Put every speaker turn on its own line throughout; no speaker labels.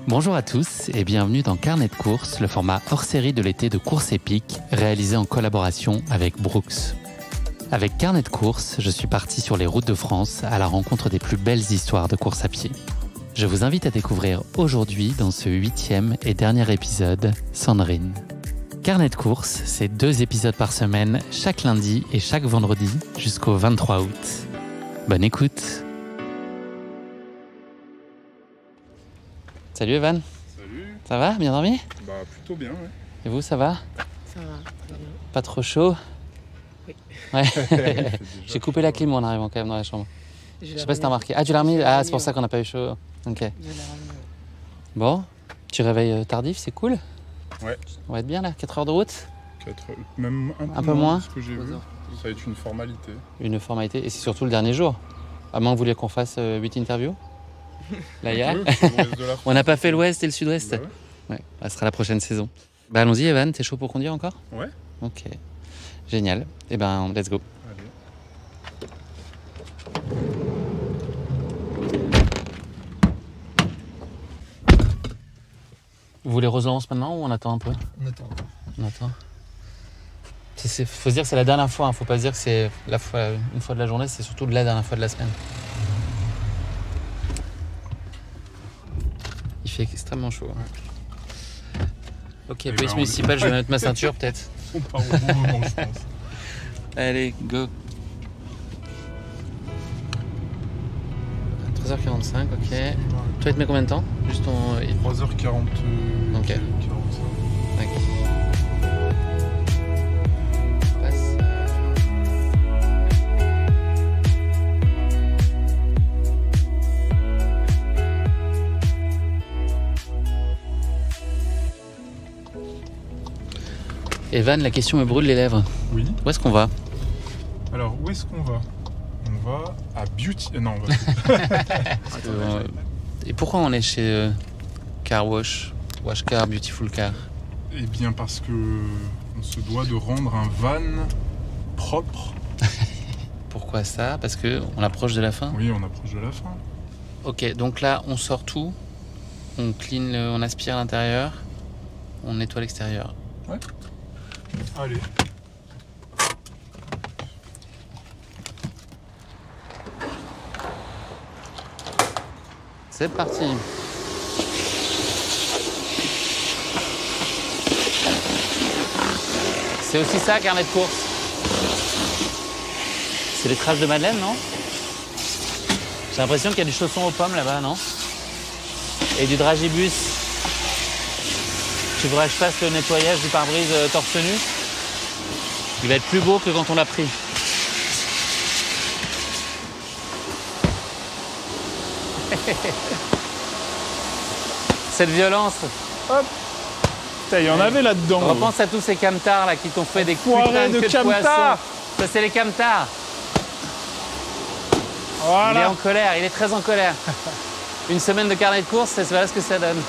Bonjour à tous et bienvenue dans Carnet de course, le format hors-série de l'été de course épique réalisé en collaboration avec Brooks. Avec Carnet de course, je suis parti sur les routes de France à la rencontre des plus belles histoires de course à pied. Je vous invite à découvrir aujourd'hui, dans ce 8e et dernier épisode, Sandrine. Carnet de course, c'est 2 épisodes par semaine, chaque lundi et chaque vendredi jusqu'au 23 août. Bonne écoute! Salut Evan.
Salut.
Ça va? Bien dormi?
Bah plutôt bien, ouais.
Et vous, ça va?
Ça va, très bien.
Pas trop chaud?
Oui.
Ouais. J'ai coupé la clim en arrivant quand même dans la chambre. Je sais pas si t'as remarqué. Ah, tu l'as remis? Ah, c'est pour ça qu'on n'a pas eu chaud. Ok. Bon, petit réveil tardif, c'est cool.
Ouais.
On va être bien là, 4 heures de route?
4 heures, même un
peu moins.
Ce que j'ai vu. Ça va être une formalité.
Une formalité. Et c'est surtout le dernier jour. À moins que vous vouliez qu'on fasse 8 interviews? Là, il y a. On n'a pas fait l'ouest et le sud-ouest.
Bah
ouais, ça sera la prochaine saison. Bah allons-y Evan, t'es chaud pour conduire encore?
Ouais.
Ok, génial. Et ben let's go.
Allez.
Vous voulez relance maintenant ou on attend un peu?
On attend.
On attend. Faut se dire que c'est la dernière fois, hein. Faut pas se dire que c'est une fois de la journée, c'est surtout la dernière fois de la semaine. Il fait extrêmement chaud. Ouais. Ok, police municipale, je vais mettre ma ceinture peut-être.
On part au bon moment, je pense.
Allez, go. 13h45, ok. Toi, il te met combien de temps? Juste ton...
3h40.
Ok.
45.
Ok. Passe. Evan, la question me brûle les lèvres.
Oui.
Où est-ce qu'on va?
Alors, où est-ce qu'on va? On va à Beauty... Non, on va...
Et pourquoi on est chez Car Wash, Wash Car, Beautiful Car?
Eh bien, parce que on se doit de rendre un van propre.
Pourquoi ça? Parce qu'on approche de la fin?
Oui, on approche de la fin.
Ok, donc là, on sort tout. On clean, on aspire l'intérieur. On nettoie l'extérieur.
Ouais. Allez.
C'est parti. C'est aussi ça, carnet de course. C'est les traces de Madeleine, non? J'ai l'impression qu'il y a du chausson aux pommes là-bas, non? Et du dragibus. Tu voudrais que je fasse le nettoyage du pare-brise torse nu? Il va être plus beau que quand on l'a pris. Cette violence.
Hop. Putain, il y en avait là-dedans.
Repense à tous ces camtars là qui t'ont fait des
Foiré
putains de queues de
camtars.
poisson. Ça c'est les camtars.
Voilà.
Il est en colère, il est très en colère. Une semaine de carnet de course, c'est voilà ce que ça donne.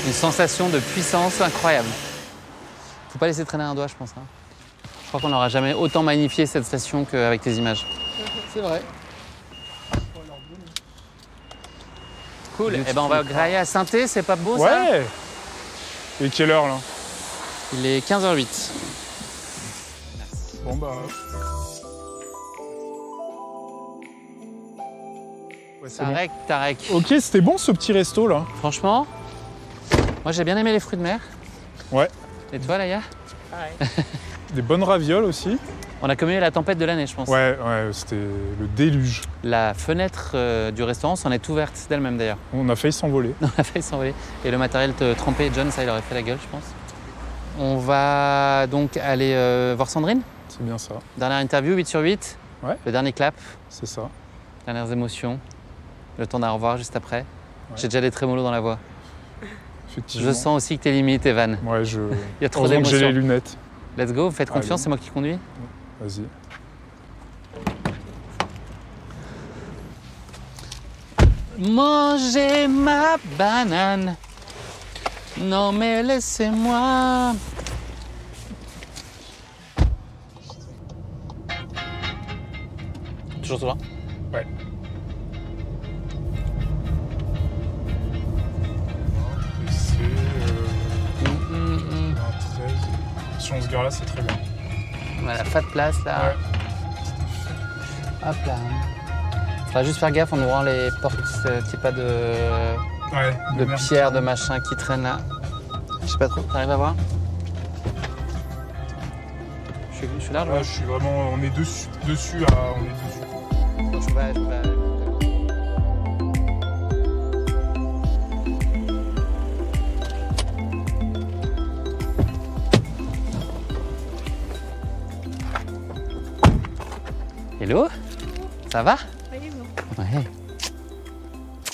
Une sensation de puissance incroyable. Faut pas laisser traîner un doigt, je pense. Hein. Je crois qu'on n'aura jamais autant magnifié cette station qu'avec tes images.
C'est vrai.
Cool. Et ben on va grailler à Saint-Thé, c'est pas beau ça?
Ouais. Et quelle heure là?
Il est 15h08.
Bon bah. Ouais, c'est bon.
Tarek.
Ok, c'était bon ce petit resto là.
Franchement, moi j'ai bien aimé les fruits de mer.
Ouais.
Et toi, Laïa?
Pareil.
Des bonnes ravioles aussi.
On a commis la tempête de l'année, je pense.
Ouais, c'était le déluge.
La fenêtre du restaurant s'en est ouverte d'elle-même d'ailleurs.
On a failli s'envoler.
On a failli s'envoler. Et le matériel trempé, John, ça il aurait fait la gueule, je pense. On va donc aller voir Sandrine.
C'est bien ça.
Dernière interview, 8 sur 8.
Ouais.
Le dernier clap,
C'est ça.
dernières émotions. Le temps d'un au revoir juste après.
Ouais.
J'ai déjà des trémolos dans la voix.
Effectivement.
Je sens aussi que t'es limite, Evan.
Ouais,
Il y a trop
heureusement que j'ai les
d'émotions.
lunettes.
Let's go, faites confiance,
Allez.
c'est moi qui conduis.
Vas-y.
Mangez ma banane. Non mais laissez-moi. Toujours toi?
Ouais. si on se gare là, c'est très bien.
Voilà, pas de place là.
Ouais.
Hop là. Faudra juste faire gaffe en ouvrant les portes, qu'il n'y ait pas de
Ouais, merde.
pierre, de machin qui traîne là. Je sais pas trop, t'arrives à voir? Je suis large,
Ouais, je suis vraiment. On est dessus. On est dessus.
Je vais- Hello, ça va?
Oui, bon.
Ouais.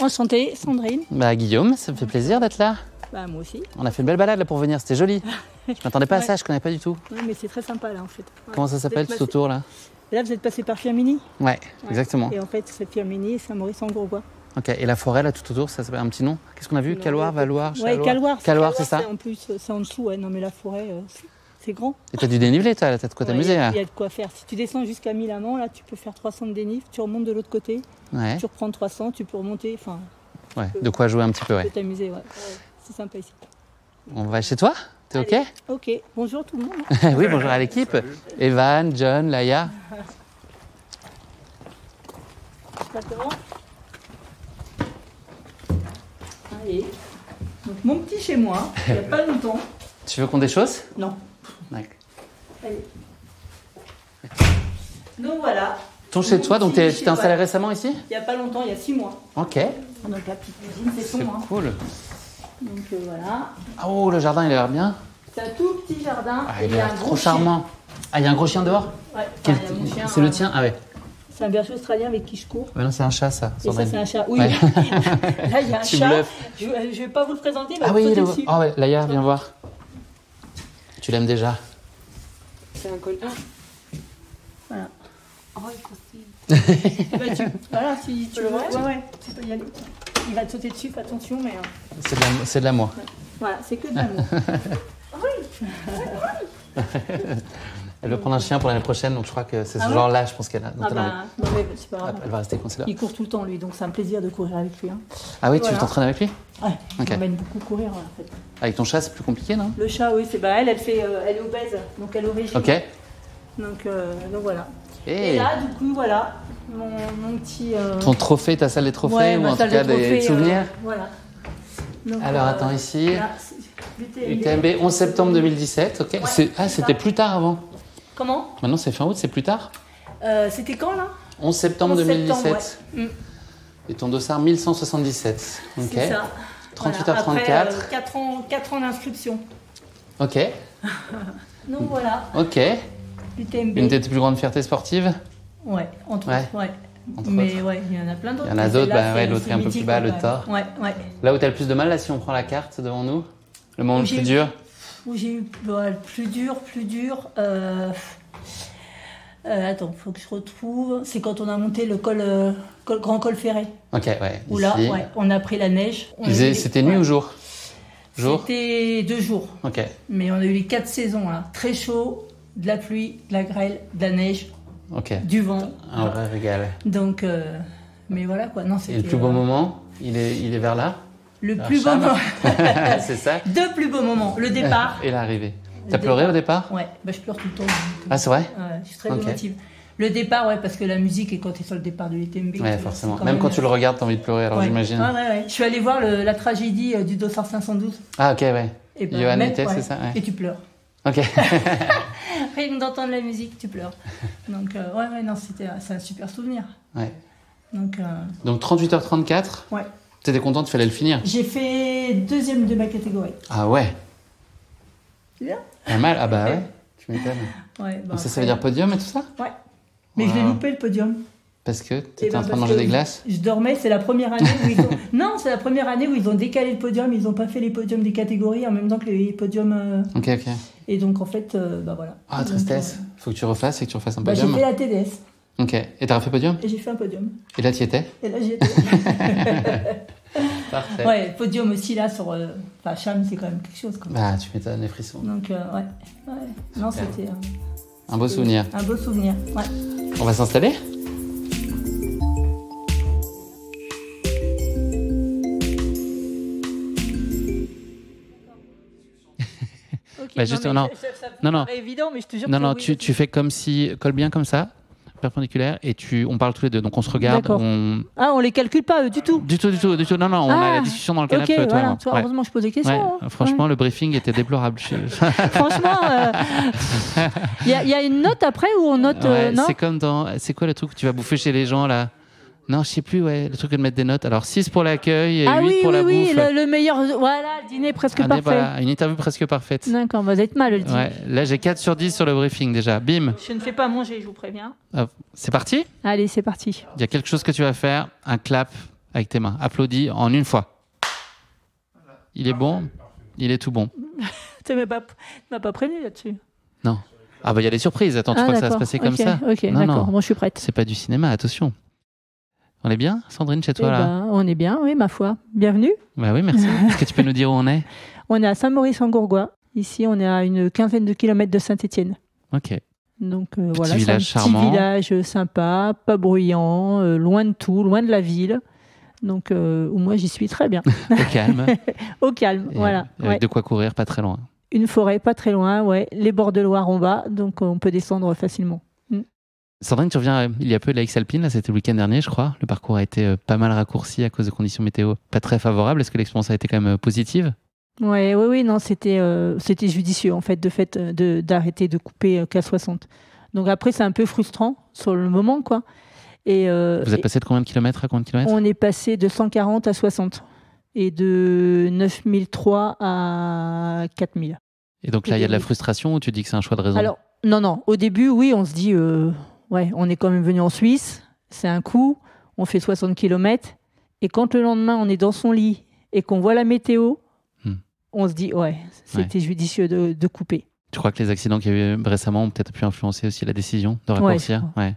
Enchantée, Sandrine.
Bah Guillaume, ça me fait plaisir d'être là.
Bah moi aussi.
On a fait une belle balade là pour venir, c'était joli. Je m'attendais pas à
Ouais.
ça, je connais pas du tout.
Oui, mais c'est très sympa là en fait. Ouais.
Comment ça s'appelle
Vous êtes
tout autour là?
Là vous êtes passé par Firmini.
Ouais, exactement.
Et en fait cette Firmini et Saint-Maurice-en-Grosbois.
Ok, et la forêt là tout autour, ça s'appelle un petit nom? Qu'est-ce qu'on a vu?
Non,
Caloire,
ouais,
Valoir,
Ouais,
Chaloire?
Caloire.
Caloire, c'est ça?
En plus c'est en dessous, ouais. Non mais la forêt c'est grand.
Et t'as du dénivelé toi, là, t'as de quoi
Ouais,
t'amuser là?
Il y a de quoi faire. Si tu descends jusqu'à Milamont, là tu peux faire 300 de dénive, tu remontes de l'autre côté,
Ouais,
tu reprends 300, tu peux remonter, enfin
ouais, de quoi jouer un petit peu,
tu
ouais.
peux t'amuser, ouais. Ouais, c'est sympa ici.
On va chez toi? T'es ok?
Allez, ok, bonjour tout le monde.
Oui, bonjour à l'équipe.
Salut.
Evan, John, Laïa.
Je passe devant. Allez. Donc mon petit chez moi, il n'y a pas longtemps.
Tu veux qu'on des choses?
Non.
D'accord.
Allez. Donc voilà.
Ton chez toi, donc tu t'es installé
Ouais.
récemment ici?
Il n'y a pas longtemps, il y a 6 mois.
Ok,
Donc la petite cuisine, c'est
c'est
son. Hein.
cool.
Donc voilà.
Ah, oh, le jardin il a l'air bien.
C'est un tout petit jardin.
Ah,
et
il
y
a
a
l'air
un
trop
gros chien.
charmant. Ah, il y a un gros chien dehors?
Ouais,
Quel-
enfin, il y a mon chien,
C'est le tien? Ah ouais.
C'est un berger australien avec qui je cours.
Ouais, non, c'est un chat ça.
Et ça,
Sandrine.
c'est un chat. Oui.
Ouais.
Là, il y a un
Tu
chat.
bluffes.
Je ne vais pas vous le présenter, mais
Ah
vous
oui, il
sautez
est
dessus.
Ah ouais, Laïa, viens voir. Tu l'aimes déjà?
C'est un col. Ah,
Voilà.
oh, il croustille.
Voilà, si tu
le
veux.
voir
Ouais, ouais, tu peux y aller. Il va te sauter dessus, fais attention, mais
C'est de l'amour.
voilà, c'est que de l'amour.
Elle veut prendre un chien pour l'année prochaine, donc je crois que c'est ce
Ah ouais
genre-là, je pense qu'elle a. dont
Ah
elle a envie.
bah, non mais c'est pas grave.
Hop, elle va rester coincée là.
Il court tout le temps lui, donc c'est un plaisir de courir avec lui. Hein.
Ah oui, tu
Voilà.
t'entraînes avec lui?
Ouais,
Ok.
il m'emmène beaucoup courir en fait.
Avec ton chat, c'est plus compliqué, non?
Le chat, oui, c'est bah elle fait, elle est obèse, donc elle est au régime.
Ok.
Donc voilà.
Et,
Et là, du coup, voilà, mon petit.
ton trophée, ta salle des trophées,
ouais,
ou
ma
en tout
salle
cas
de
des
trophées,
souvenirs?
Voilà. Donc,
Alors attends, ici.
là, c'est
UTMB 11 septembre 2017, ok.
Ouais,
Ah,
c'est
c'était
ça.
plus tard avant.
Comment
Maintenant c'est fin août, c'est plus tard.
C'était quand là
11 septembre
11 septembre,
2017.
ouais.
Et ton dossard 1177. Ok.
C'est ça.
38h34.
Après, 4 ans d'inscription.
Ok.
Donc voilà,
Ok.
l'UTMB.
Une de tes plus grandes fiertés sportives?
Ouais, entre
Ouais.
autres, ouais.
Entre
Mais ouais, il y en a plein d'autres.
Il y en a
Mais
d'autres,
celle-là,
bah ouais,
c'est-
l'autre
c'est
est un peu plus
mythique,
bas, le
ouais.
Thor.
Ouais, ouais.
Là où tu as le plus de mal, là, si on prend la carte devant nous, le moment
Où
le
j'ai
plus
eu-
dur.
Où j'ai eu le plus dur. Attends, faut que je retrouve. C'est quand on a monté le grand col ferré.
Ok, ouais.
Où là,
ici.
ouais, on a pris la neige. On a eu
C'était nuit
ouais.
ou jour? Jour.
C'était 2 jours.
Ok.
Mais on a eu les 4 saisons là. Très chaud, de la pluie, de la grêle, de la neige,
Ok.
du vent.
Un vrai régal.
Donc, mais voilà quoi. Non,
Et
c'était
le plus beau moment, il est vers là?
le
vers
plus beau
Cham.
moment.
C'est ça?
2 plus beaux moments. Le départ.
Et l'arrivée.
Le
T'as pleuré
départ.
au départ?
Ouais, bah, je pleure tout le temps.
Ah, c'est vrai?
Ouais, je suis très
Ok.
émotive. Le départ, ouais, parce que la musique, et quand tu es sur le départ de l'UTMB.
Ouais,
tu-
forcément.
c'est
Même quand tu le regardes, t'as envie de pleurer, alors
Ouais.
j'imagine.
Ouais, ouais, ouais. Je suis allée voir la tragédie du Dossard 512.
Ah, ok, ouais.
Et ben,
Johan
même-
était,
ouais.
c'est ça? Ouais.
Et tu pleures.
Ok.
Rien que d'entendre la musique, tu pleures. Donc, ouais, non, c'est un super souvenir.
Ouais.
Donc,
Donc 38h34,
ouais.
t'étais content, il fallait le finir.
J'ai fait 2e de ma catégorie.
Ah ouais.
C'est bien?
Pas mal. Ah bah ouais. Tu m'étonnes.
Ouais, bah,
Donc ça
après-
veut dire podium et tout ça?
Ouais. Mais je l'ai
Wow.
loupé le podium.
Parce que
Eh
t'étais
ben,
en train de
parce
manger
que
des glaces?
Je dormais, c'est la première année où ils ont... Non, c'est la première année où ils ont décalé le podium, ils n'ont pas fait les podiums des catégories en même temps que les podiums...
Ok, ok.
Et donc en fait, bah voilà.
Ah,
Donc,
tristesse. Faut que tu refasses et que tu refasses un
bah, j'ai
podium.
fait la TDS
Ok. Et t'as refait podium?
et j'ai fait un podium.
Et là, t'y étais?
Et là j'y étais.
Parfait.
Ouais, podium aussi là sur... Enfin, Cham, c'est quand même quelque chose. Quoi.
Bah, tu m'étonnes, les frissons.
Donc ouais. Non,
Super.
c'était
Un beau souvenir.
un beau souvenir. Ouais.
On va s'installer?
Ok,
Bah, justement, non.
Ça
Non, non.
C'est évident, mais je te jure
Non,
que
non,
oui,
tu fais comme si. Colle bien comme ça, perpendiculaire, et on parle tous les deux. Donc on se regarde.
D'accord. Ah, on les calcule pas, eux, du tout.
Du tout. Non, non, on a la discussion dans le canapé,
Ok,
toi et
voilà.
moi.
Tu vois,
Ouais.
heureusement, je pose des questions.
Ouais, franchement, le briefing était déplorable.
Franchement, il y a une note après où on note.
Ouais,
non
c'est comme dans. C'est quoi le truc que tu vas bouffer chez les gens là? Non, je sais plus, ouais. Le truc de mettre des notes. Alors 6 pour l'accueil et 8
oui,
pour la
oui,
bouffe.
le meilleur. Voilà, le dîner presque
Ah,
parfait.
voilà, une interview presque parfaite.
D'accord, vous êtes mal le dîner.
Ouais, là j'ai 4 sur 10 sur le briefing déjà. Bim.
Je ne fais pas manger, je vous préviens.
Hop. C'est parti?
Allez, c'est parti.
Il y a quelque chose que tu vas faire. Un clap avec tes mains. Applaudis en une fois. Il est bon? Il est tout bon.
Tu m'as pas prévenu là-dessus.
Non. Ah bah il y a des surprises. Attends, tu crois que ça va se passer comme ça?
Ok,
Non,
d'accord.
non.
Bon, je suis prête.
C'est pas du cinéma, attention. On est bien, Sandrine, chez toi
Eh
là?
ben, on est bien, oui, ma foi. Bienvenue.
Bah oui, merci. Est-ce que tu peux nous dire où on est?
On est à Saint-Maurice-en-Gourgois. Ici, on est à une quinzaine de kilomètres de Saint-Étienne.
Ok.
Donc voilà, c'est un
village
petit
charmant.
village sympa, pas bruyant, loin de tout, loin de la ville. Donc où moi j'y suis très bien.
Au calme.
Au calme,
Et
voilà.
avec
Ouais.
de quoi courir, pas très loin.
Une forêt pas très loin, ouais. Les bords de Loire en bas, donc on peut descendre facilement.
Sandrine, tu reviens il y a peu de la X-Alpine, là, c'était le week-end dernier, je crois. Le parcours a été pas mal raccourci à cause de conditions météo pas très favorables. Est-ce que l'expérience a été quand même positive?
Ouais, oui, non, c'était judicieux en fait, d'arrêter de couper qu'à 60. Donc après, c'est un peu frustrant sur le moment, quoi. Et,
Vous êtes passé de combien de kilomètres à combien de kilomètres?
on est passé de 140 à 60 et de 9003 à 4000.
Et donc là, il y a de la frustration ou tu dis que c'est un choix de raison?
Alors, non, au début, oui, on se dit, ouais, on est quand même venu en Suisse, c'est un coup, on fait 60 km, et quand le lendemain, on est dans son lit et qu'on voit la météo, on se dit, ouais, c'était judicieux de couper.
Tu crois que les accidents qu'il y a eu récemment ont peut-être pu influencer aussi la décision de raccourcir?
Ouais.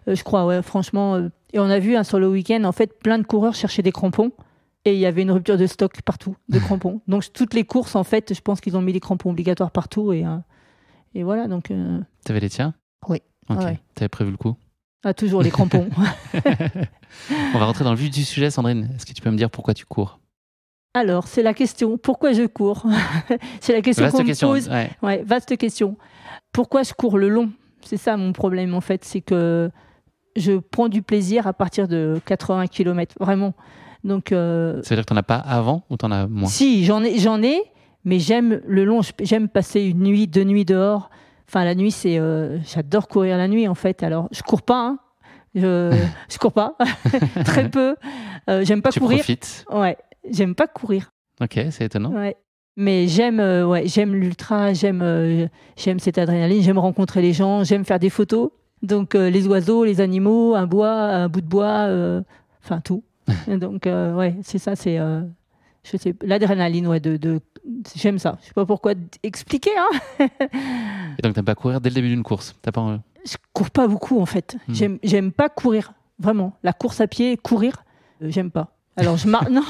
Je crois, ouais, franchement. Et on a vu sur le week-end, en fait, plein de coureurs cherchaient des crampons. Et il y avait une rupture de stock partout, de crampons. Donc, toutes les courses, en fait, je pense qu'ils ont mis des crampons obligatoires partout. Et voilà, donc...
T'avais les tiens?
Oui.
Ok.
Ouais.
T'avais prévu le coup?
Ah, toujours les crampons.
On va rentrer dans le vif du sujet, Sandrine. Est-ce que tu peux me dire pourquoi tu cours?
Alors, c'est la question. Pourquoi je cours? C'est la question qu'on me pose. Ouais, vaste question. Pourquoi je cours le long? C'est ça mon problème, en fait. C'est que je prends du plaisir à partir de 80 km, vraiment. Donc,
ça veut dire que t'en as pas avant ou t'en as moins?
Si, j'en ai, mais j'aime le long. J'aime passer une nuit, 2 nuits dehors. Enfin, la nuit, j'adore courir la nuit, en fait. Alors, je cours pas, hein. Je cours pas. Très peu. J'aime pas courir.
Tu profites?
Ouais. J'aime pas courir.
Ok, c'est étonnant.
Ouais. Mais j'aime l'ultra, j'aime cette adrénaline, j'aime rencontrer les gens, j'aime faire des photos. Donc les oiseaux, les animaux, un bout de bois, enfin tout. Donc ouais, c'est ça, c'est je sais l'adrénaline, ouais, j'aime ça. Je sais pas pourquoi expliquer, hein.
Et donc t'aimes pas courir dès le début d'une course? T'as pas...
Je cours pas beaucoup en fait. J'aime pas courir, vraiment. La course à pied, courir, j'aime pas. Alors je marche, non.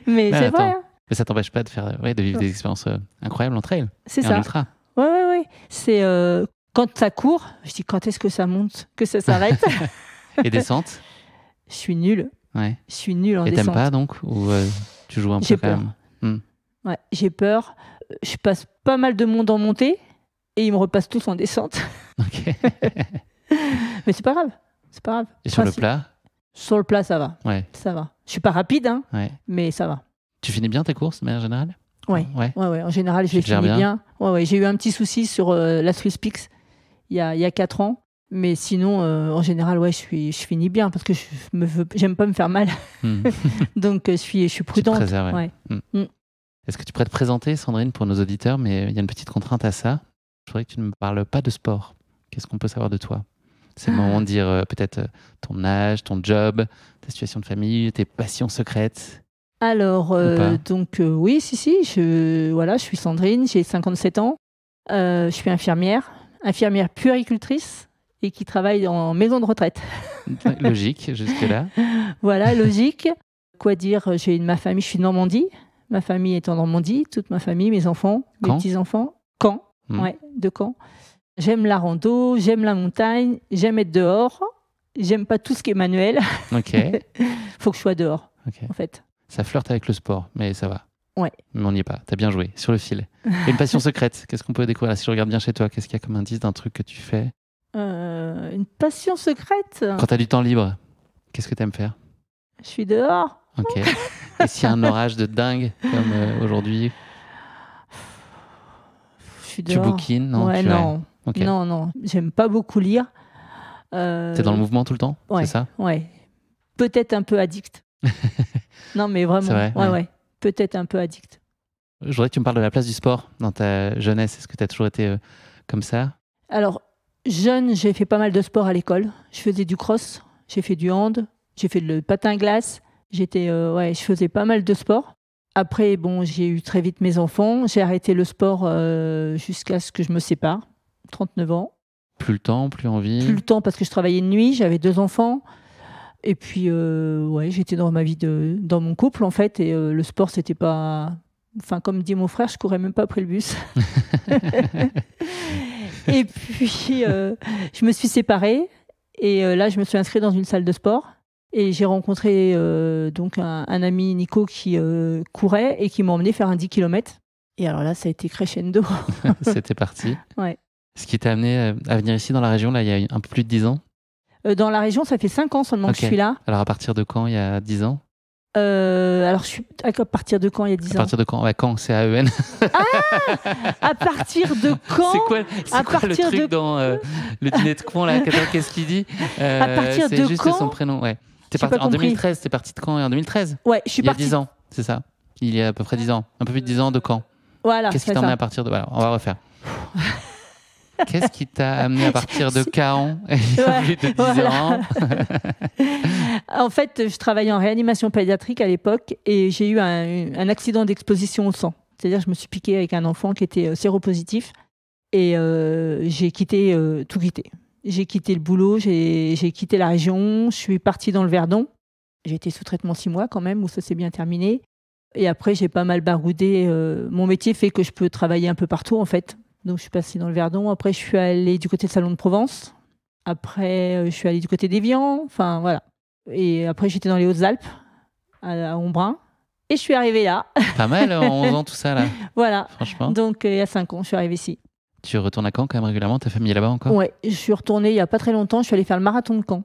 Mais c'est vrai. Hein.
Mais ça t'empêche pas de vivre des expériences incroyables en trail.
C'est ça.
En ultra.
Ouais. C'est quand ça court, je dis quand est-ce que ça monte, que ça s'arrête.
Et descente?
Je suis nulle.
Ouais.
Je suis nulle en
descente. Et
descente.
t'aimes pas donc ou tu joues un peu quand même?
Ouais, j'ai peur. Je passe pas mal de monde en montée et ils me repassent tous en descente.
Ok.
Mais c'est pas grave. C'est pas grave.
Et sur le plat?
Sur le plat, ça va.
Ouais.
Ça va. Je suis pas rapide, hein, mais ça va.
Tu finis bien tes courses de manière générale?
Ouais. En général, je les finis bien. Ouais. J'ai eu un petit souci sur la Swiss Peaks il y a 4 ans. Mais sinon, en général, je finis bien parce que j'aime pas me faire mal. Donc, je suis prudente.
Tu te préserves, Est-ce que tu pourrais te présenter, Sandrine, pour nos auditeurs? Mais il y a une petite contrainte à ça. Je voudrais que tu ne me parles pas de sport. Qu'est-ce qu'on peut savoir de toi? C'est le moment de dire peut-être ton âge, ton job, ta situation de famille, tes passions secrètes.
Alors, oui, si. Je suis Sandrine, j'ai 57 ans. Je suis infirmière puéricultrice et qui travaille en maison de retraite.
Logique, jusque-là.
Voilà, logique. Quoi dire, ma famille, je suis de Normandie. Ma famille est en Normandie, toute ma famille, mes enfants, mes petits-enfants. Caen, de Caen. J'aime la rando, j'aime la montagne, j'aime être dehors. J'aime pas tout ce qui est manuel.
Ok.
Faut que je sois dehors, en fait.
Ça flirte avec le sport, mais ça va.
Ouais.
Mais on n'y est pas. T'as bien joué, sur le fil. Et une passion secrète, qu'est-ce qu'on peut découvrir là, si je regarde bien chez toi? Qu'est-ce qu'il y a comme indice d'un truc que tu fais?
Une passion secrète.
Quand t'as du temps libre, qu'est-ce que t'aimes faire?
Je suis dehors.
Ok. Et s'il y a un orage de dingue, comme aujourd'hui,
Je suis
tu
dehors.
bouquines? Non,
Ouais,
tu
non.
Ok.
Non. J'aime pas beaucoup lire.
T'es dans le mouvement tout le temps?
Ouais.
C'est ça?
Ouais. Peut-être un peu addict. Non, mais vraiment.
C'est vrai,
Ouais,
ouais.
ouais. Peut-être un peu addict.
Je voudrais que tu me parles de la place du sport dans ta jeunesse. Est-ce que tu as toujours été comme ça?
Alors, jeune, j'ai fait pas mal de sport à l'école. Je faisais du cross, j'ai fait du hand, j'ai fait le patin à glace. Je faisais pas mal de sport. Après, bon, j'ai eu très vite mes enfants. J'ai arrêté le sport jusqu'à ce que je me sépare, 39 ans.
Plus le temps, plus envie?
Plus le temps parce que je travaillais de nuit, j'avais 2 enfants. Et puis, j'étais dans ma vie, dans mon couple, en fait. Et le sport, c'était pas... Enfin, comme dit mon frère, je courais même pas après le bus. Et puis, je me suis séparée. Et là, je me suis inscrite dans une salle de sport. Et j'ai rencontré donc un ami, Nico, qui courait et qui m'a emmené faire un 10 km. Et alors là, ça a été crescendo.
C'était parti.
Ouais.
Ce qui t'a amené à venir ici dans la région, là, il y a un peu plus de 10 ans?
Dans la région, ça fait 5 ans seulement que je suis là.
Alors, à partir de quand, il y a 10 ans?
Alors, je suis à partir de quand il y a 10 ans?
À partir de quand? Ouais, quand? C'est AEN.
À partir de quand?
C'est quoi le truc dans le dîner de con, là? Qu'est-ce qu'il dit?
À partir
c'est
de
juste
quand?
son prénom, ouais.
J'ai pas
En
compris.
2013, t'es parti de quand? En 2013?
Ouais, je suis
Il y a
partie.
10 ans, c'est ça? Il y a à peu près 10 ans. Un peu plus de 10 ans de quand?
Voilà,
Qu'est-ce qui
c'est
t'a amené
ça.
à partir de... Voilà, on va refaire. Qu'est-ce qui t'a amené à partir de Caen il y a plus de 10
voilà.
ans?
En fait, je travaillais en réanimation pédiatrique à l'époque et j'ai eu un accident d'exposition au sang. C'est-à-dire que je me suis piquée avec un enfant qui était séropositif et j'ai tout quitté. J'ai quitté le boulot, j'ai quitté la région, je suis partie dans le Verdon. J'ai été sous traitement 6 mois quand même, où ça s'est bien terminé. Et après, j'ai pas mal baroudé. Mon métier fait que je peux travailler un peu partout, en fait. Donc, je suis passée dans le Verdon. Après, je suis allée du côté de Salon de Provence. Après, je suis allée du côté d'Évian. Enfin, voilà. Et après, j'étais dans les Hautes-Alpes, à Embrun. Et je suis arrivée là.
Pas mal, en 11 ans, tout ça, là.
Voilà.
Franchement.
Donc, il y a 5 ans, je suis arrivée ici.
Tu retournes à Caen quand même régulièrement? Ta famille est là-bas encore?
Ouais, je suis retournée il y a pas très longtemps. Je suis allée faire le marathon de Caen.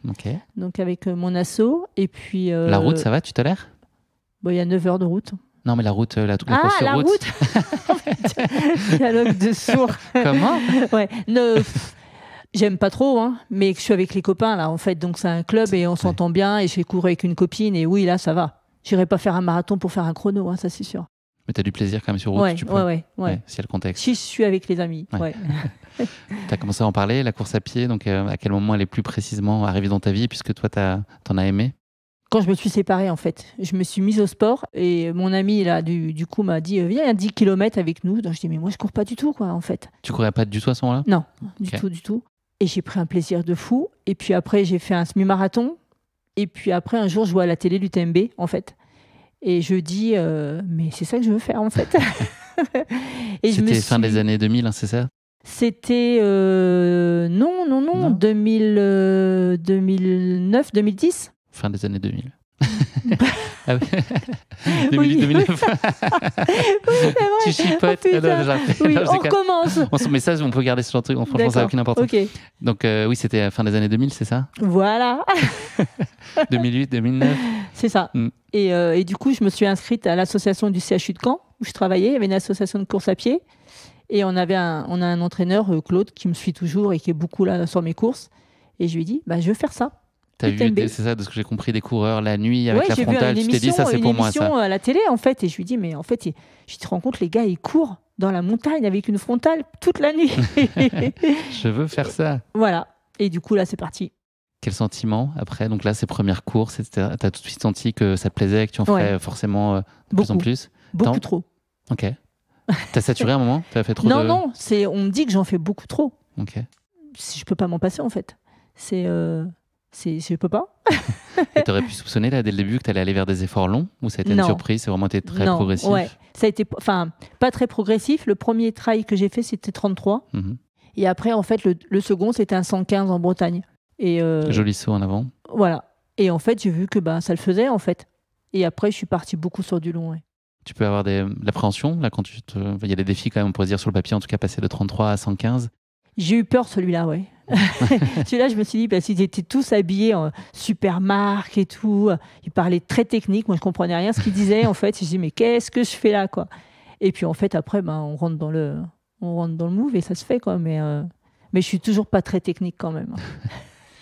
Ok.
Donc, avec mon asso. Et puis...
La route, ça va? Tu tolères?
Bon, il y a 9 heures de route.
Non, mais la route, la course
Ah,
sur
la
route.
Dialogue de sourds.
Comment?
Ouais. J'aime pas trop, hein, mais je suis avec les copains, là, en fait. Donc, c'est un club et on s'entend bien. Et j'ai couru avec une copine. Et oui, là, ça va. J'irai pas faire un marathon pour faire un chrono, hein, ça, c'est sûr.
Mais t'as du plaisir quand même sur route,
Ouais,
tu peux.
ouais.
S'il y a le contexte.
Si je suis avec les amis,
Ouais.
ouais.
T'as commencé à en parler, la course à pied, donc à quel moment elle est plus précisément arrivée dans ta vie, puisque toi, t'en as aimé?
Quand je me suis séparée, en fait, je me suis mise au sport et mon ami, là, du coup, m'a dit viens, 10 km avec nous. Donc, je dis mais moi, je cours pas du tout, quoi, en fait.
Tu courais pas du tout à ce moment-là?
Non,
Ok.
du tout. Et j'ai pris un plaisir de fou. Et puis après, j'ai fait un semi-marathon. Et puis après, un jour, je vois à la télé l'UTMB, en fait. Et je dis mais c'est ça que je veux faire, en fait. Et
C'était fin des années 2000, hein, c'est ça?
C'était non. 2009, 2010.
Fin des années 2000. Ah oui. 2008,
Oui.
2009.
Oui, c'est vrai.
Tu chipotes.
Oh, putain.
Ah non,
Oui,
non, je
on
déconne.
recommence.
Mais ça, on peut garder ce genre de truc. Franchement, ça n'a
D'accord.
aucune importance.
Ok,
Donc, oui, c'était fin des années 2000, c'est ça?
voilà,
2008, 2009.
c'est ça.
Mm.
Et du coup, je me suis inscrite à l'association du CHU de Caen, où je travaillais. Il y avait une association de course à pied. Et on a un entraîneur, Claude, qui me suit toujours et qui est beaucoup là sur mes courses. Et je lui ai dit, je veux faire ça.
T'as vu,
UTMB.
c'est ça, de ce que j'ai compris, des coureurs la nuit avec
Ouais,
la
j'ai vu
frontale.
une
Tu t'es dit, ça, c'est pour moi, ça.
émission à la télé, en fait. Et je lui dis, mais en fait, je te rends compte, les gars, ils courent dans la montagne avec une frontale toute la nuit.
Je veux faire ça.
Voilà. Et du coup, là, c'est parti.
Quel sentiment après? Donc là, ces premières courses, etc. T'as tout de suite senti que ça te plaisait, que tu en ferais forcément de plus en
Beaucoup.
plus?
Beaucoup
Tant-
trop.
Ok. T'as saturé à un moment? T'as fait trop
Non,
de...
non, on me dit que j'en fais beaucoup trop.
Ok.
Je peux pas m'en passer, en fait. Je peux pas.
Et t'aurais pu soupçonner là dès le début que t'allais aller vers des efforts longs, ou ça a été une
Non.
surprise? C'est vraiment été très
Non,
progressif?
ouais. Ça a été, pas très progressif. Le premier trail que j'ai fait, c'était 33.
Mhm.
Et après, en fait, le second, c'était un 115 en Bretagne. Et
Joli saut en avant.
voilà. Et en fait, j'ai vu que ça le faisait, en fait. Et après, je suis partie beaucoup sur du long. Ouais.
Tu peux avoir de l'appréhension là quand il y a des défis quand même, on pourrait dire sur le papier, en tout cas passer de 33 à 115.
J'ai eu peur celui-là, ouais. Celui-là, je me suis dit, parce qu'ils étaient tous habillés en super marque et tout. Ils parlaient très technique. Moi, je comprenais rien ce qu'ils disaient. En fait, je me dis, mais qu'est-ce que je fais là, quoi. Et puis, en fait, après, on rentre dans le move et ça se fait, quoi. Mais je suis toujours pas très technique quand même.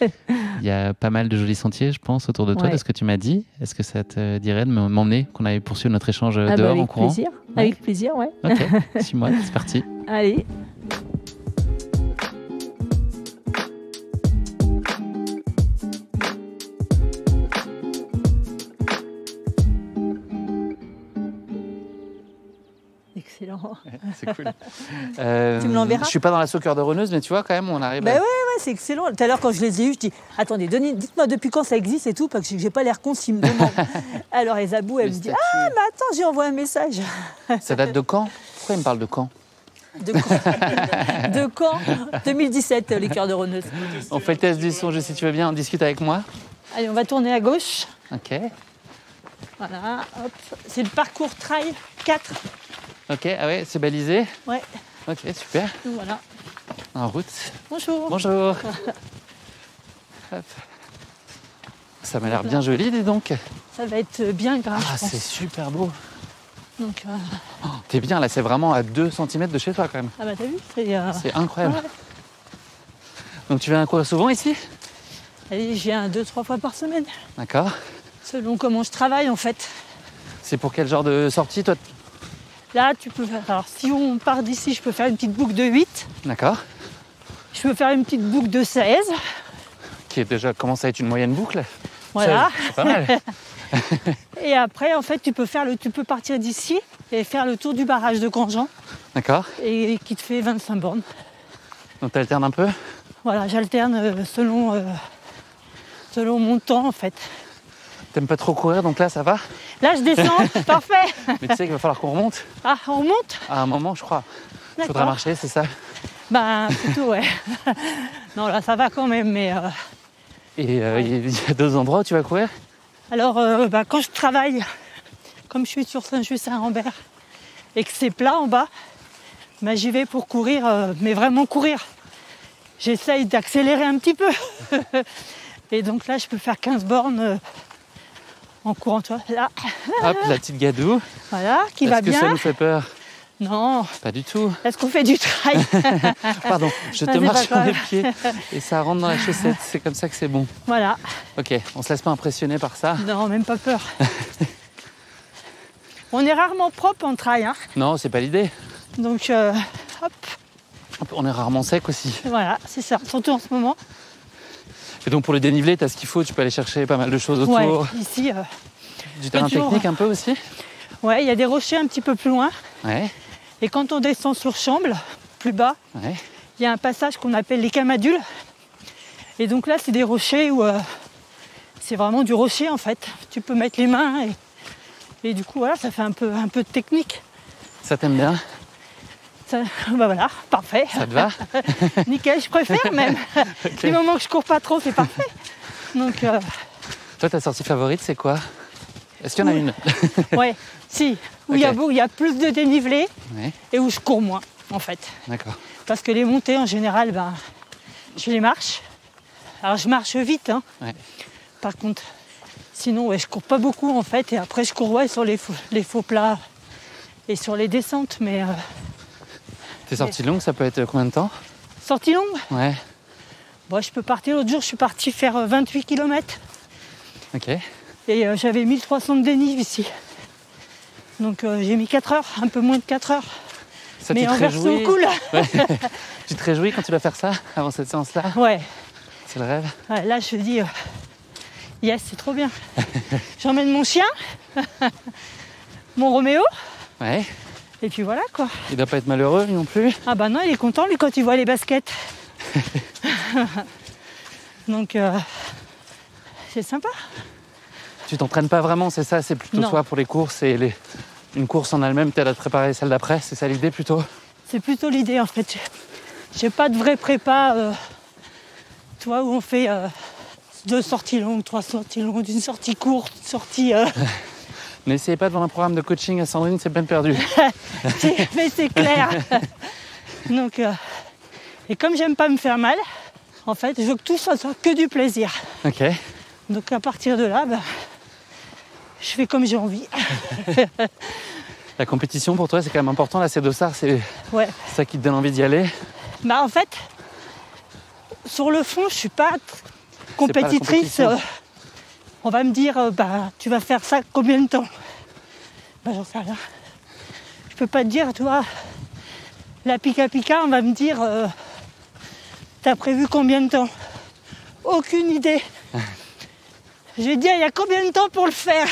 Il y a pas mal de jolis sentiers, je pense, autour de toi, de ce que tu m'as dit. Est-ce que ça te dirait de m'emmener, qu'on aille poursuivre notre échange dehors en courant?
Plaisir. Ouais. Avec plaisir, ouais.
Ok, suis-moi, c'est parti.
Allez. Excellent.
C'est cool.
Tu me l'enverras?
Je suis pas dans la cœur de Reneuse, mais tu vois, quand même, on arrive.
Ouais, c'est excellent. Tout à l'heure, quand je les ai eus, je dis attendez, dites-moi depuis quand ça existe et tout, parce que j'ai pas l'air con s'ils me demandent. Alors, Isabou, elle me dit ah, mais attends, j'ai envoyé un message.
Ça date de quand? Pourquoi il me parle de quand?
De quand 2017, les cœurs de Reneuse.
On fait le test du son, si tu veux bien, on discute avec moi.
Allez, on va tourner à gauche.
Ok.
Voilà, hop. C'est le parcours trail 4.
Ok, ah ouais, c'est balisé.
Ouais.
Ok, super.
Donc, voilà.
En route.
Bonjour.
Bonjour. Hop. Ça m'a l'air bien joli, dis donc.
Ça va être bien grave.
Ah, c'est super beau.
Donc,
Oh, t'es bien, là, c'est vraiment à 2 cm de chez toi, quand même.
ah bah t'as vu,
C'est incroyable.
Ouais.
Donc, tu viens courir souvent ici?
Allez, je viens 2-3 fois par semaine,
D'accord.
selon comment je travaille en fait.
C'est pour quel genre de sortie, toi?
Là, tu peux faire. Alors, si on part d'ici, je peux faire une petite boucle de 8.
D'accord.
Je peux faire une petite boucle de 16.
Qui est déjà commence à être une moyenne boucle.
Voilà.
C'est pas mal.
Et après, en fait, tu peux partir d'ici et faire le tour du barrage de Grandjean
D'accord.
et qui te fait 25 bornes.
Donc, t'alternes un peu?
Voilà, j'alterne selon mon temps en fait.
T'aimes pas trop courir, donc là, ça va?
Là, je descends, parfait.
Mais tu sais qu'il va falloir qu'on remonte.
Ah, on remonte?
À un moment, je crois. Il faudra
D'accord.
marcher, c'est ça?
Ben, plutôt, ouais. Non, là, ça va quand même, mais...
Et il y a 2 endroits où tu vas courir?
Alors, quand je travaille, comme je suis sur Saint-Just-Saint-Rambert, et que c'est plat en bas, ben, j'y vais pour courir, mais vraiment courir. J'essaye d'accélérer un petit peu. Et donc là, je peux faire 15 bornes en courant, toi. Là,
Hop, la petite gadoue.
voilà, qui va
Est-ce que
bien.
ça nous fait peur?
Non,
Pas du tout.
est-ce qu'on fait du trail?
Pardon, je te
Ah, c'est
marche
pas
sur les
grave.
pieds et ça rentre dans la chaussette. C'est comme ça que c'est bon.
Voilà,
Ok, on se laisse pas impressionner par ça.
non, même pas peur. On est rarement propre en trail, hein.
Non, c'est pas l'idée.
Donc, hop,
On est rarement sec aussi.
voilà, c'est ça, surtout en ce moment.
Et donc pour le dénivelé, t'as ce qu'il faut. Tu peux aller chercher pas mal de choses autour.
Ouais, ici,
Du terrain
toujours.
technique un peu aussi.
ouais, il y a des rochers un petit peu plus loin.
Ouais,
Et quand on descend sur Chamble, plus bas,
ouais.
il y a un passage qu'on appelle les Camadules. Et donc là, c'est des rochers où c'est vraiment du rocher en fait. Tu peux mettre les mains et du coup, voilà, ça fait un peu de technique.
Ça t'aime bien?
Ça, bah voilà, parfait.
Ça te va?
Nickel, je préfère même.
Ok.
Du moment que je cours pas trop, c'est parfait. Donc,
Toi, ta sortie favorite, c'est quoi? Est-ce qu'il y en a une?
ouais, si, où
Ok.
il y a plus de dénivelé
Ouais,
et où je cours moins en fait.
d'accord.
Parce que les montées, en général, ben, je les marche. Alors, je marche vite, hein.
Ouais.
Par contre, sinon, ouais, je cours pas beaucoup, en fait. Et après, je cours ouais, sur les faux plats et sur les descentes. Mais
Tes sorties longues, ça peut être combien de temps?
sortie longue,
Ouais,
bon, je peux partir. L'autre jour, je suis partie faire 28 km.
ok.
Et j'avais 1300 de dénive ici. Donc, j'ai mis 4 heures, un peu moins de 4 heures.
Ça,
Mais
tu te
en version
réjouis?
cool.
Tu te réjouis quand tu vas faire ça, avant cette séance-là?
Ouais.
C'est le rêve?
Ouais, là, je me dis, yes, c'est trop bien. J'emmène mon chien, mon Roméo,
Ouais.
et puis voilà quoi.
Il doit pas être malheureux, lui non plus?
Ah bah non, il est content lui quand il voit les baskets. Donc, c'est sympa.
Tu t'entraînes pas vraiment, c'est ça? C'est plutôt
Non.
toi pour les courses et une course en elle-même, t'aides à te préparer celle d'après, c'est ça l'idée plutôt?
C'est plutôt l'idée en fait. J'ai pas de vraie prépa, tu vois, où on fait 2 sorties longues, 3 sorties longues, une sortie courte, une sortie...
N'essayez pas de vendre un programme de coaching à Sandrine, c'est peine perdue.
Mais c'est clair. Donc, et comme j'aime pas me faire mal, en fait, je veux que tout ça soit que du plaisir.
Ok.
Donc à partir de là, je fais comme j'ai envie.
La compétition pour toi, c'est quand même important. Là, c'est Dossard, c'est
Ouais.
ça qui te donne envie d'y aller.
En fait, sur le fond, je suis pas compétitrice.
compétition.
On va me dire, tu vas faire ça combien de temps? J'en sais rien. Je peux pas te dire, toi, la Pika, on va me dire, t'as prévu combien de temps? Aucune idée. Je vais dire, il y a combien de temps pour le faire?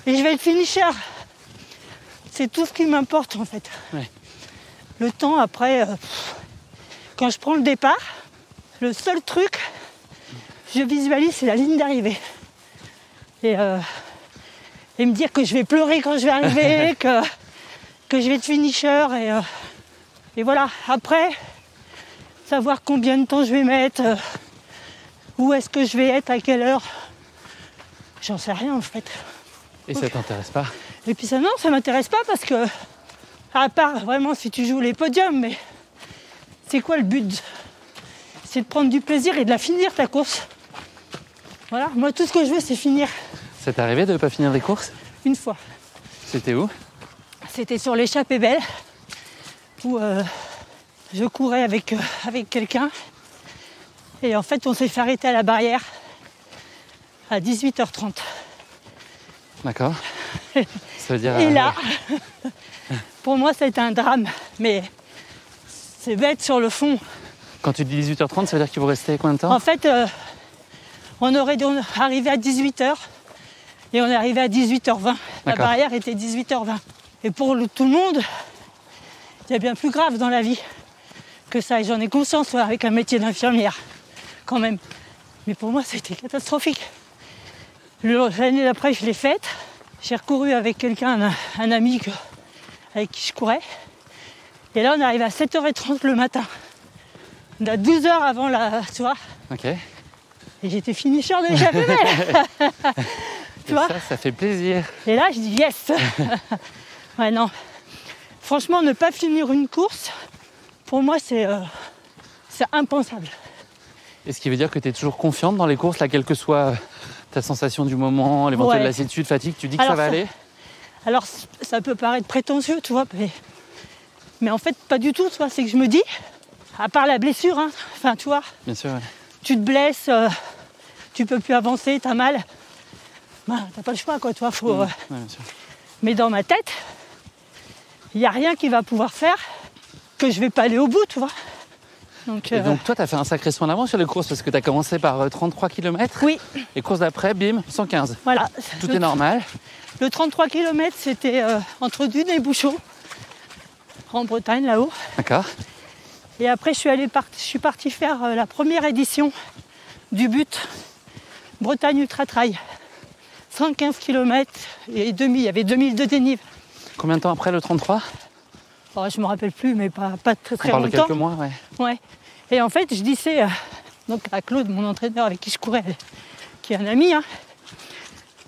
Et je vais être finisher. C'est tout ce qui m'importe en fait.
Ouais.
Le temps après, quand je prends le départ, le seul truc, je visualise, c'est la ligne d'arrivée. Et me dire que je vais pleurer quand je vais arriver, que je vais être finisher. Et voilà, après, savoir combien de temps je vais mettre, où est-ce que je vais être, à quelle heure, j'en sais rien en fait.
Et ça t'intéresse pas?
Et puis ça, non, ça m'intéresse pas parce que, à part vraiment si tu joues les podiums, mais c'est quoi le but? C'est de prendre du plaisir et de la finir ta course. Voilà, moi tout ce que je veux c'est finir.
Ça t'est arrivé de ne pas finir des courses?
Une fois.
C'était où?
C'était sur l'échappée belle, où je courais avec quelqu'un. Et en fait on s'est fait arrêter à la barrière à 18h30.
D'accord. Ça veut dire...
Et là, pour moi, ça a été un drame. Mais c'est bête sur le fond.
Quand tu dis 18h30, ça veut dire qu'il vous restait combien de temps?
En fait, on aurait dû arriver à 18h et on est arrivé à 18h20. La
D'accord.
barrière était 18h20. Et pour tout le monde, il y a bien plus grave dans la vie que ça. Et j'en ai conscience avec un métier d'infirmière, quand même. Mais pour moi, ça a été catastrophique. L'année d'après, je l'ai faite. J'ai recouru avec quelqu'un, un ami avec qui je courais. Et là, on arrive à 7h30 le matin. On a 12 heures avant la soirée.
Ok.
Et j'étais finisher de l'échappée belle. Tu vois ?
Ça fait plaisir.
Et là, je dis yes. Ouais, non. Franchement, ne pas finir une course, pour moi, c'est impensable.
Et ce qui veut dire que tu es toujours confiante dans les courses, là, quelle que soit ta sensation du moment, l'éventuelle lassitude, fatigue, tu dis que ça va aller?
Alors, ça peut paraître prétentieux, tu vois, mais en fait, pas du tout, tu vois. C'est que je me dis, à part la blessure, hein, enfin, tu vois,
Bien sûr, ouais.
tu te blesses, tu peux plus avancer, t'as mal. T'as pas le choix, quoi, toi, faut...
Ouais, bien sûr.
Mais dans ma tête, il n'y a rien qui va pouvoir faire que je vais pas aller au bout, tu vois.
Et donc toi, tu as fait un sacré soin d'avant sur les courses parce que tu as commencé par 33 km.
Oui.
Et course d'après, bim, 115.
Voilà.
Tout est normal.
Le 33 km, c'était entre Dunes et Bouchot, en Bretagne, là-haut.
D'accord.
Et après, je suis partie faire la première édition du but Bretagne Ultra Trail. 115 km et demi, il y avait 2000 de dénive.
Combien de temps après le 33?
Oh, je ne me rappelle plus, mais pas très
On parle de
longtemps.
quelques mois, ouais.
Ouais. Et en fait, je disais donc à Claude, mon entraîneur avec qui je courais, qui est un ami, hein,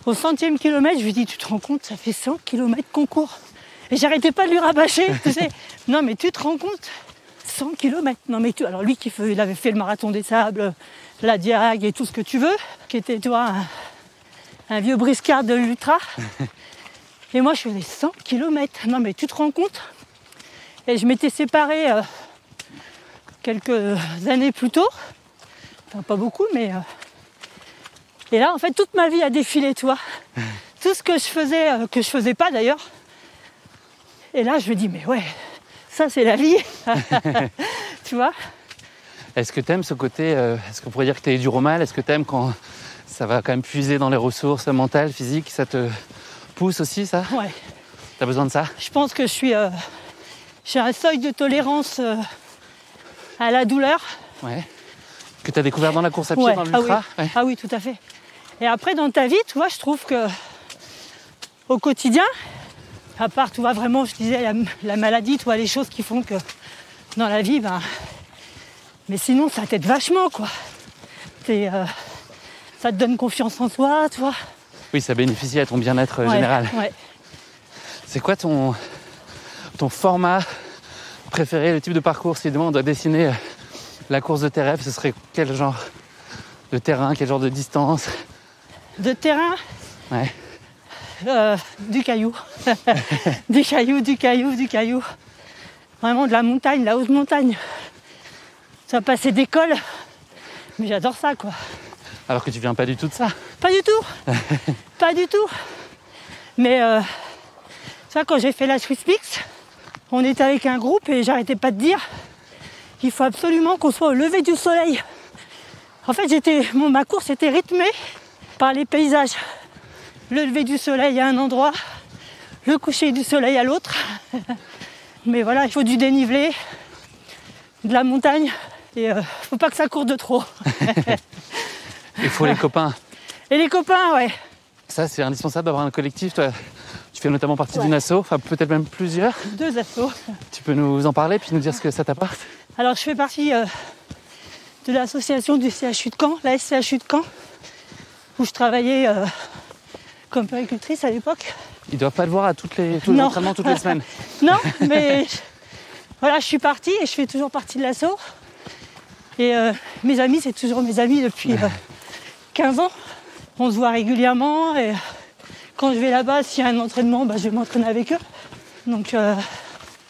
au 100e kilomètre, je lui dis, tu te rends compte, ça fait 100 km qu'on court. Et j'arrêtais pas de lui rabâcher, tu sais. Non, mais tu te rends compte, 100 km. Non, mais alors lui, il avait fait le marathon des sables, la Diag et tout ce que tu veux, qui était, tu vois, un vieux briscard de l'ultra. Et moi, je faisais 100 km. Non, mais tu te rends compte? Et je m'étais séparée quelques années plus tôt. Enfin, pas beaucoup, mais... Et là, en fait, toute ma vie a défilé, tu vois. Tout ce que je faisais pas d'ailleurs. Et là, je me dis, mais ouais, ça, c'est la vie. Tu vois?
Est-ce que tu aimes ce côté, est-ce qu'on pourrait dire que tu es dur au mal? Est-ce que tu aimes quand ça va quand même puiser dans les ressources mentales, physiques? Ça te pousse aussi, ça?
Ouais.
T'as besoin de ça?
Je pense que j'ai un seuil de tolérance à la douleur.
Ouais. Que tu as découvert dans la course à pied,
Ouais.
dans l'ultra?
Ah oui. Ah oui, tout à fait. Et après, dans ta vie, tu vois, je trouve que au quotidien, à part, tu vois, vraiment, je disais, la maladie, tu vois, les choses qui font que dans la vie, mais sinon, ça t'aide vachement, quoi. Ça te donne confiance en toi, tu vois.
Oui, ça bénéficie à ton bien-être
Ouais,
général.
Ouais.
C'est quoi ton format préféré, le type de parcours? Si demain on doit dessiner la course de tes rêves, ce serait quel genre de terrain, quel genre de distance?
De terrain,
Ouais.
du caillou. Du caillou. Vraiment de la montagne, la haute montagne. Ça va passer d'école. Mais j'adore ça, quoi.
Alors que tu viens pas du tout de ça.
Pas du tout. Pas du tout. Mais ça, quand j'ai fait la Swiss Peaks, on était avec un groupe et j'arrêtais pas de dire qu'il faut absolument qu'on soit au lever du soleil. En fait, ma course était rythmée par les paysages. Le lever du soleil à un endroit, le coucher du soleil à l'autre. Mais voilà, il faut du dénivelé, de la montagne et faut pas que ça court de trop.
Il faut les copains.
Et les copains, ouais.
Ça, c'est indispensable d'avoir un collectif. Toi, tu fais notamment partie d'une asso, enfin peut-être même plusieurs.
2 assos.
Tu peux nous en parler puis nous dire ce que ça t'apporte?
Alors, je fais partie de l'association du CHU de Caen, la SCHU de Caen, où je travaillais comme puéricultrice à l'époque.
Ils doivent pas le voir à tous les
Non.
entraînements toutes les semaines.
Non, mais voilà, je suis partie et je fais toujours partie de l'asso. Et mes amis, c'est toujours mes amis depuis 15 ans. On se voit régulièrement et quand je vais là-bas, s'il y a un entraînement, je vais m'entraîner avec eux. Donc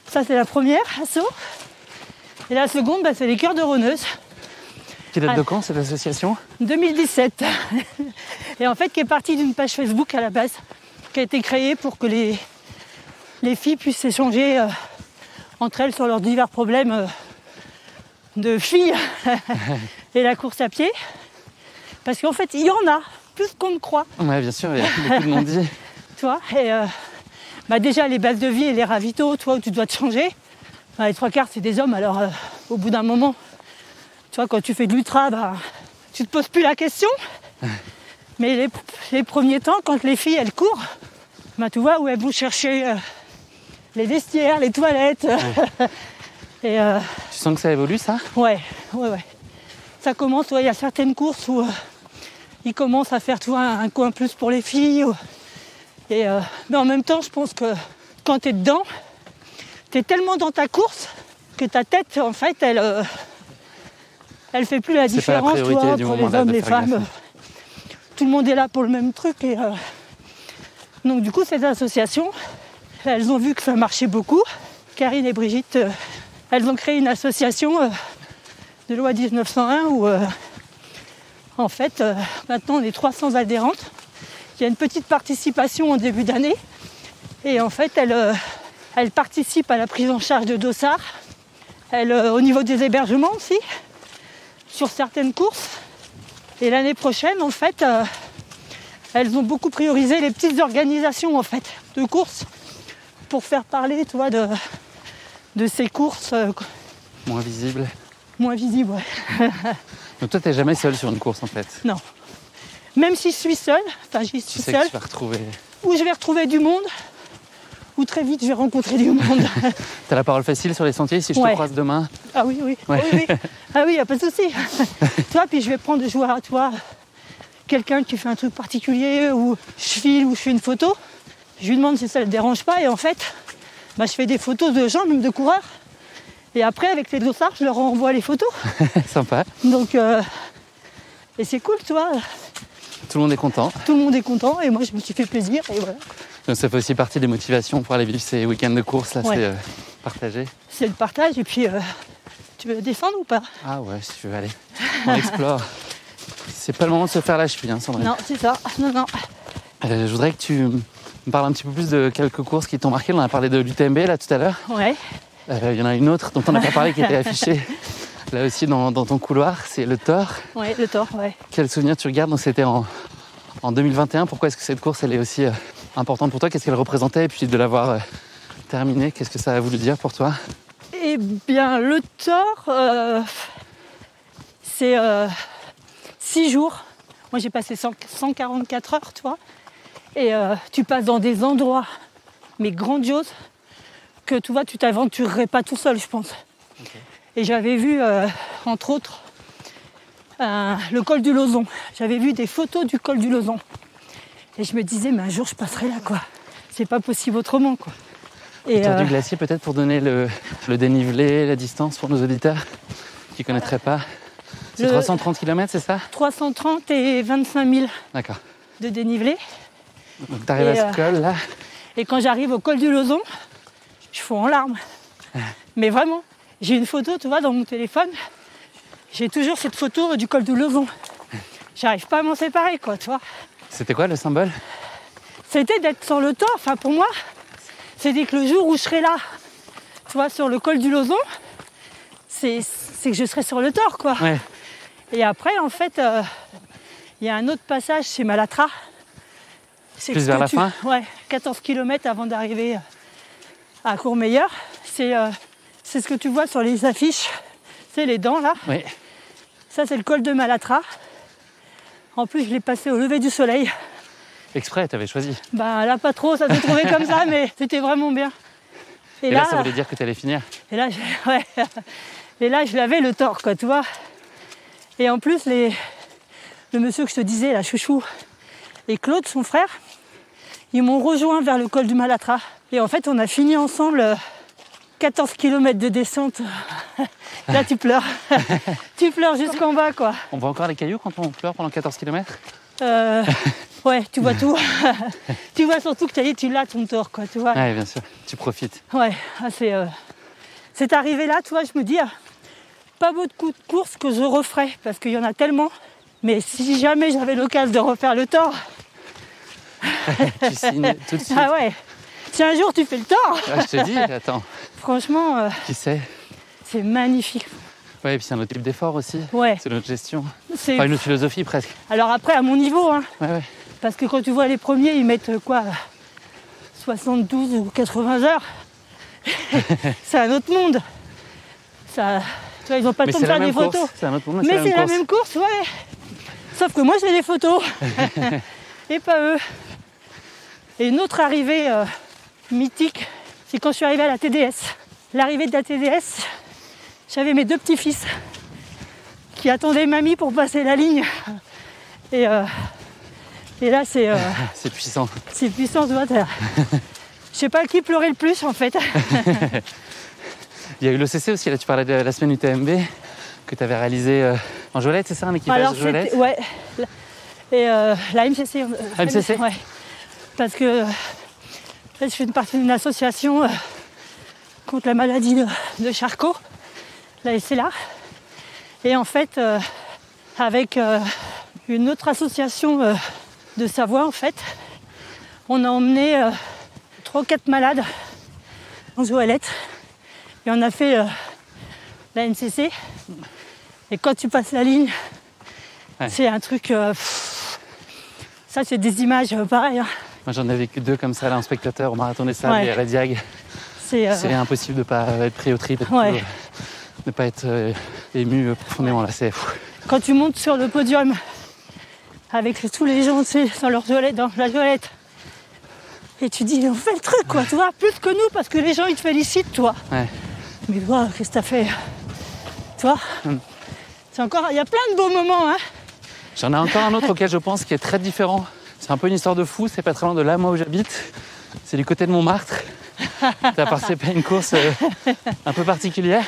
ça, c'est la première asso. Et la seconde, c'est les Cœurs de Rhôneuse.
Qui date de quand cette association?
2017. Et en fait, qui est partie d'une page Facebook à la base, qui a été créée pour que les filles puissent échanger entre elles sur leurs divers problèmes de filles et la course à pied. Parce qu'en fait, il y en a, plus qu'on ne croit.
Ouais, bien sûr, il y a beaucoup de monde dit.
Tu vois, et déjà, les bases de vie et les ravitaux, toi, où tu dois te changer, les 3/4, c'est des hommes. Alors, au bout d'un moment, tu vois, quand tu fais de l'ultra, tu te poses plus la question. Mais les premiers temps, quand les filles, elles courent, tu vois, où elles vont chercher les vestiaires, les toilettes. Et,
Tu sens que ça évolue, ça?
ouais. Ça commence, il y a certaines courses où ils commencent à faire, tu vois, un coin plus pour les filles. Mais en même temps, je pense que quand tu es dedans, tu es tellement dans ta course que ta tête, en fait, elle fait plus la
C'est pas la
différence, tu
priorité
vois,
du
entre
moment,
les
là,
hommes,
de
les
faire
femmes.
gaffe.
Tout le monde est là pour le même truc. Et, donc du coup, ces associations, elles ont vu que ça marchait beaucoup. Karine et Brigitte, elles ont créé une association de loi 1901 où, en fait, maintenant on est 300 adhérentes. Il y a une petite participation en début d'année. Et en fait, elles participent à la prise en charge de dossards. Au niveau des hébergements aussi, sur certaines courses. Et l'année prochaine, en fait, elles ont beaucoup priorisé les petites organisations, en fait, de courses pour faire parler, tu vois, de ces courses
Moins visible.
moins visibles. Ouais.
Donc toi, t'es jamais seul sur une course, en fait.
Non. Même si je suis seule, j'y
Tu
suis
sais que
seule,
tu vas retrouver...
où je vais retrouver du monde, ou très vite je vais rencontrer du monde.
T'as la parole facile sur les sentiers si je te
Ouais.
croise demain?
Ah oui.
Ouais.
Oui. Ah oui, y a pas de souci. Toi, puis je vais prendre, je vois, toi, quelqu'un qui fait un truc particulier, ou je file, ou je fais une photo. Je lui demande si ça ne le dérange pas, et en fait, je fais des photos de gens, même de coureurs. Et après, avec les dossards, je leur envoie les photos.
Sympa.
Donc, et c'est cool, tu vois.
Tout le monde est content.
Tout le monde est content, et moi, je me suis fait plaisir, et voilà.
Donc ça fait aussi partie des motivations pour aller vivre ces week-ends de course, là,
Ouais.
c'est partager.
C'est le partage, et puis, tu veux descendre ou pas?
Ah ouais, si tu veux aller. On explore. C'est pas le moment de se faire la cheville, hein, Sandrine.
Non, c'est ça. Non.
Je voudrais que tu me parles un petit peu plus de quelques courses qui t'ont marqué. On a parlé de l'UTMB là tout à l'heure.
Ouais.
Il y en a une autre dont on n'a pas parlé qui était affichée là aussi dans ton couloir, c'est le Thor.
Ouais, le Thor, ouais.
Quel souvenir tu regardes? Donc c'était en 2021. Pourquoi est-ce que cette course elle est aussi importante pour toi? Qu'est-ce qu'elle représentait? Et puis de l'avoir terminée, qu'est-ce que ça a voulu dire pour toi?
Eh bien, le Thor, c'est 6 jours. Moi, j'ai passé 144 heures, tu vois. Et tu passes dans des endroits, mais grandioses, que tu vois, tu t'aventurerais pas tout seul, je pense. Okay. Et j'avais vu, entre autres, le col du Lozon. J'avais vu des photos du col du Lozon. Et je me disais, mais un jour je passerai là, quoi. C'est pas possible autrement, quoi. Et
Tour du glacier, peut-être pour donner le dénivelé, la distance pour nos auditeurs qui ne connaîtraient pas. C'est 330 km, c'est ça?
330 et 25 000
D'accord.
de dénivelé.
Donc t'arrives à ce col là.
Et quand j'arrive au col du Lozon, je fonds en larmes. Mais vraiment, j'ai une photo, tu vois, dans mon téléphone. J'ai toujours cette photo du col du Lozon. J'arrive pas à m'en séparer, quoi, tu vois.
C'était quoi le symbole?
C'était d'être sur le tort. Enfin, pour moi, c'était que le jour où je serai là, tu vois, sur le col du Lozon, c'est que je serai sur le tort, quoi.
Ouais.
Et après, en fait, il y a un autre passage chez Malatra.
Plus vers la fin?
Ouais, 14 km avant d'arriver à Courmayeur. C'est ce que tu vois sur les affiches. C'est les dents, là.
Oui.
Ça, c'est le col de Malatra. En plus, je l'ai passé au lever du soleil.
Exprès, t'avais choisi.
Bah là, pas trop, ça s'est trouvé comme ça, mais c'était vraiment bien.
Et là, ça voulait dire que t'allais finir?
Et là, ouais. Et là, je l'avais le tort, quoi, tu vois. Et en plus, le monsieur que je te disais, la chouchou, et Claude, son frère, ils m'ont rejoint vers le col du Malatra. Et en fait, on a fini ensemble 14 km de descente. Là, tu pleures. Tu pleures jusqu'en bas, quoi.
On voit encore les cailloux quand on pleure pendant 14 km?
Ouais, tu vois tout. Tu vois surtout que tu l'as ton tort, quoi, tu vois.
Ouais, bien sûr, tu profites.
Ouais, c'est arrivé là, tu vois, je me dis, pas beaucoup de courses que je referais, parce qu'il y en a tellement. Mais si jamais j'avais l'occasion de refaire le tort...
Tu signes tout de suite.
Ah ouais. Si un jour tu fais le tort...
Ah, je te dis, attends.
Franchement...
Qui sait?
C'est magnifique.
Ouais, et puis c'est un autre type d'effort aussi.
Ouais.
C'est notre gestion.
C'est...
Enfin, une autre philosophie presque.
Alors après, à mon niveau, hein.
Ouais.
Parce que quand tu vois les premiers, ils mettent quoi 72 ou 80 heures. C'est un autre monde. Ça, tu vois, ils n'ont pas le temps de faire des photos.
C'est un autre monde,
mais c'est la même course, ouais. Sauf que moi, j'ai des photos. Et pas eux. Et une autre arrivée mythique, c'est quand je suis arrivée à la TDS. L'arrivée de la TDS, j'avais mes deux petits-fils qui attendaient mamie pour passer la ligne. Et là, c'est...
c'est puissant.
C'est puissant, tu vois. Je sais pas qui pleurait le plus, en fait.
Il y a eu l'OCC aussi, là tu parlais de la semaine UTMB que tu avais réalisé en Jolette, c'est ça, un équipage de Jolette?
Ouais. Et la MCC.
MCC?
Ouais. Parce que en fait, je fais partie d'une association contre la maladie de Charcot, la SLA. Et en fait, avec une autre association de Savoie, en fait, on a emmené 3 ou 4 malades en Joëlette. Et on a fait la NCC. Et quand tu passes la ligne, ouais. C'est un truc... ça, c'est des images pareilles. Hein.
Moi, j'en ai vécu 2 comme ça, là, en spectateur, au Marathon des Sables et à Red Diag. C'est impossible de ne pas être pris au trip, de ne pas être ému profondément. Là, c'est...
Quand tu montes sur le podium, avec tous les gens, tu sais, dans la Joëlette, et tu dis, on fait le truc, quoi, tu vois, plus que nous, parce que les gens, ils te félicitent, toi.
Ouais.
Mais toi, qu'est-ce que t'as fait? Tu vois C'est encore... Il y a plein de beaux moments, hein.
J'en ai encore un autre auquel je pense qui est très différent. C'est un peu une histoire de fou, c'est pas très loin de là, moi, où j'habite. C'est du côté de Montmartre. T'as participé à une course un peu particulière.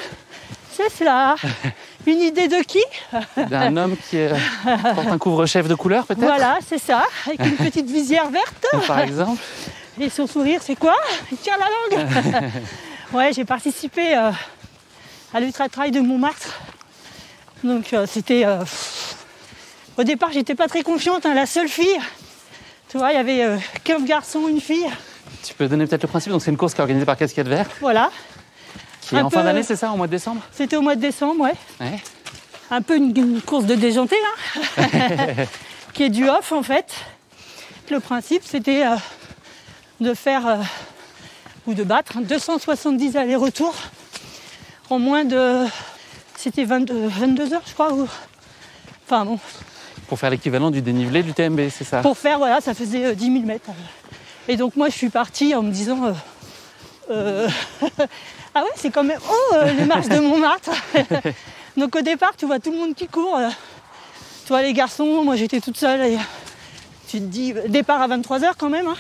C'est là. Une idée de qui?
D'un homme qui porte un couvre-chef de couleur, peut-être?
Voilà, c'est ça, avec une petite visière verte.
Par exemple.
Et son sourire, c'est quoi? Il tire la langue. Ouais, j'ai participé à l'Ultra Trail de Montmartre. Donc c'était... Au départ, j'étais pas très confiante, hein, la seule fille. Tu vois, il y avait 15 garçons, une fille.
Tu peux donner peut-être le principe, donc c'est une course qui est organisée par Casquette Vert.
Voilà.
Qui est en fin d'année, c'est ça, au mois de décembre?
C'était au mois de décembre, ouais. Un peu une course de déjanté, là. Qui est du off, en fait. Le principe, c'était de faire, ou de battre, 270 allers-retours en moins de... C'était 22 heures, je crois. Enfin, bon.
Pour faire l'équivalent du dénivelé du TMB, c'est ça?
Pour faire, voilà, ça faisait 10 000 mètres. Et donc, moi, je suis partie en me disant... ah ouais, c'est quand même les marches de Montmartre. Donc au départ, tu vois tout le monde qui court. Tu vois les garçons, moi j'étais toute seule. Et tu te dis départ à 23h quand même. Hein.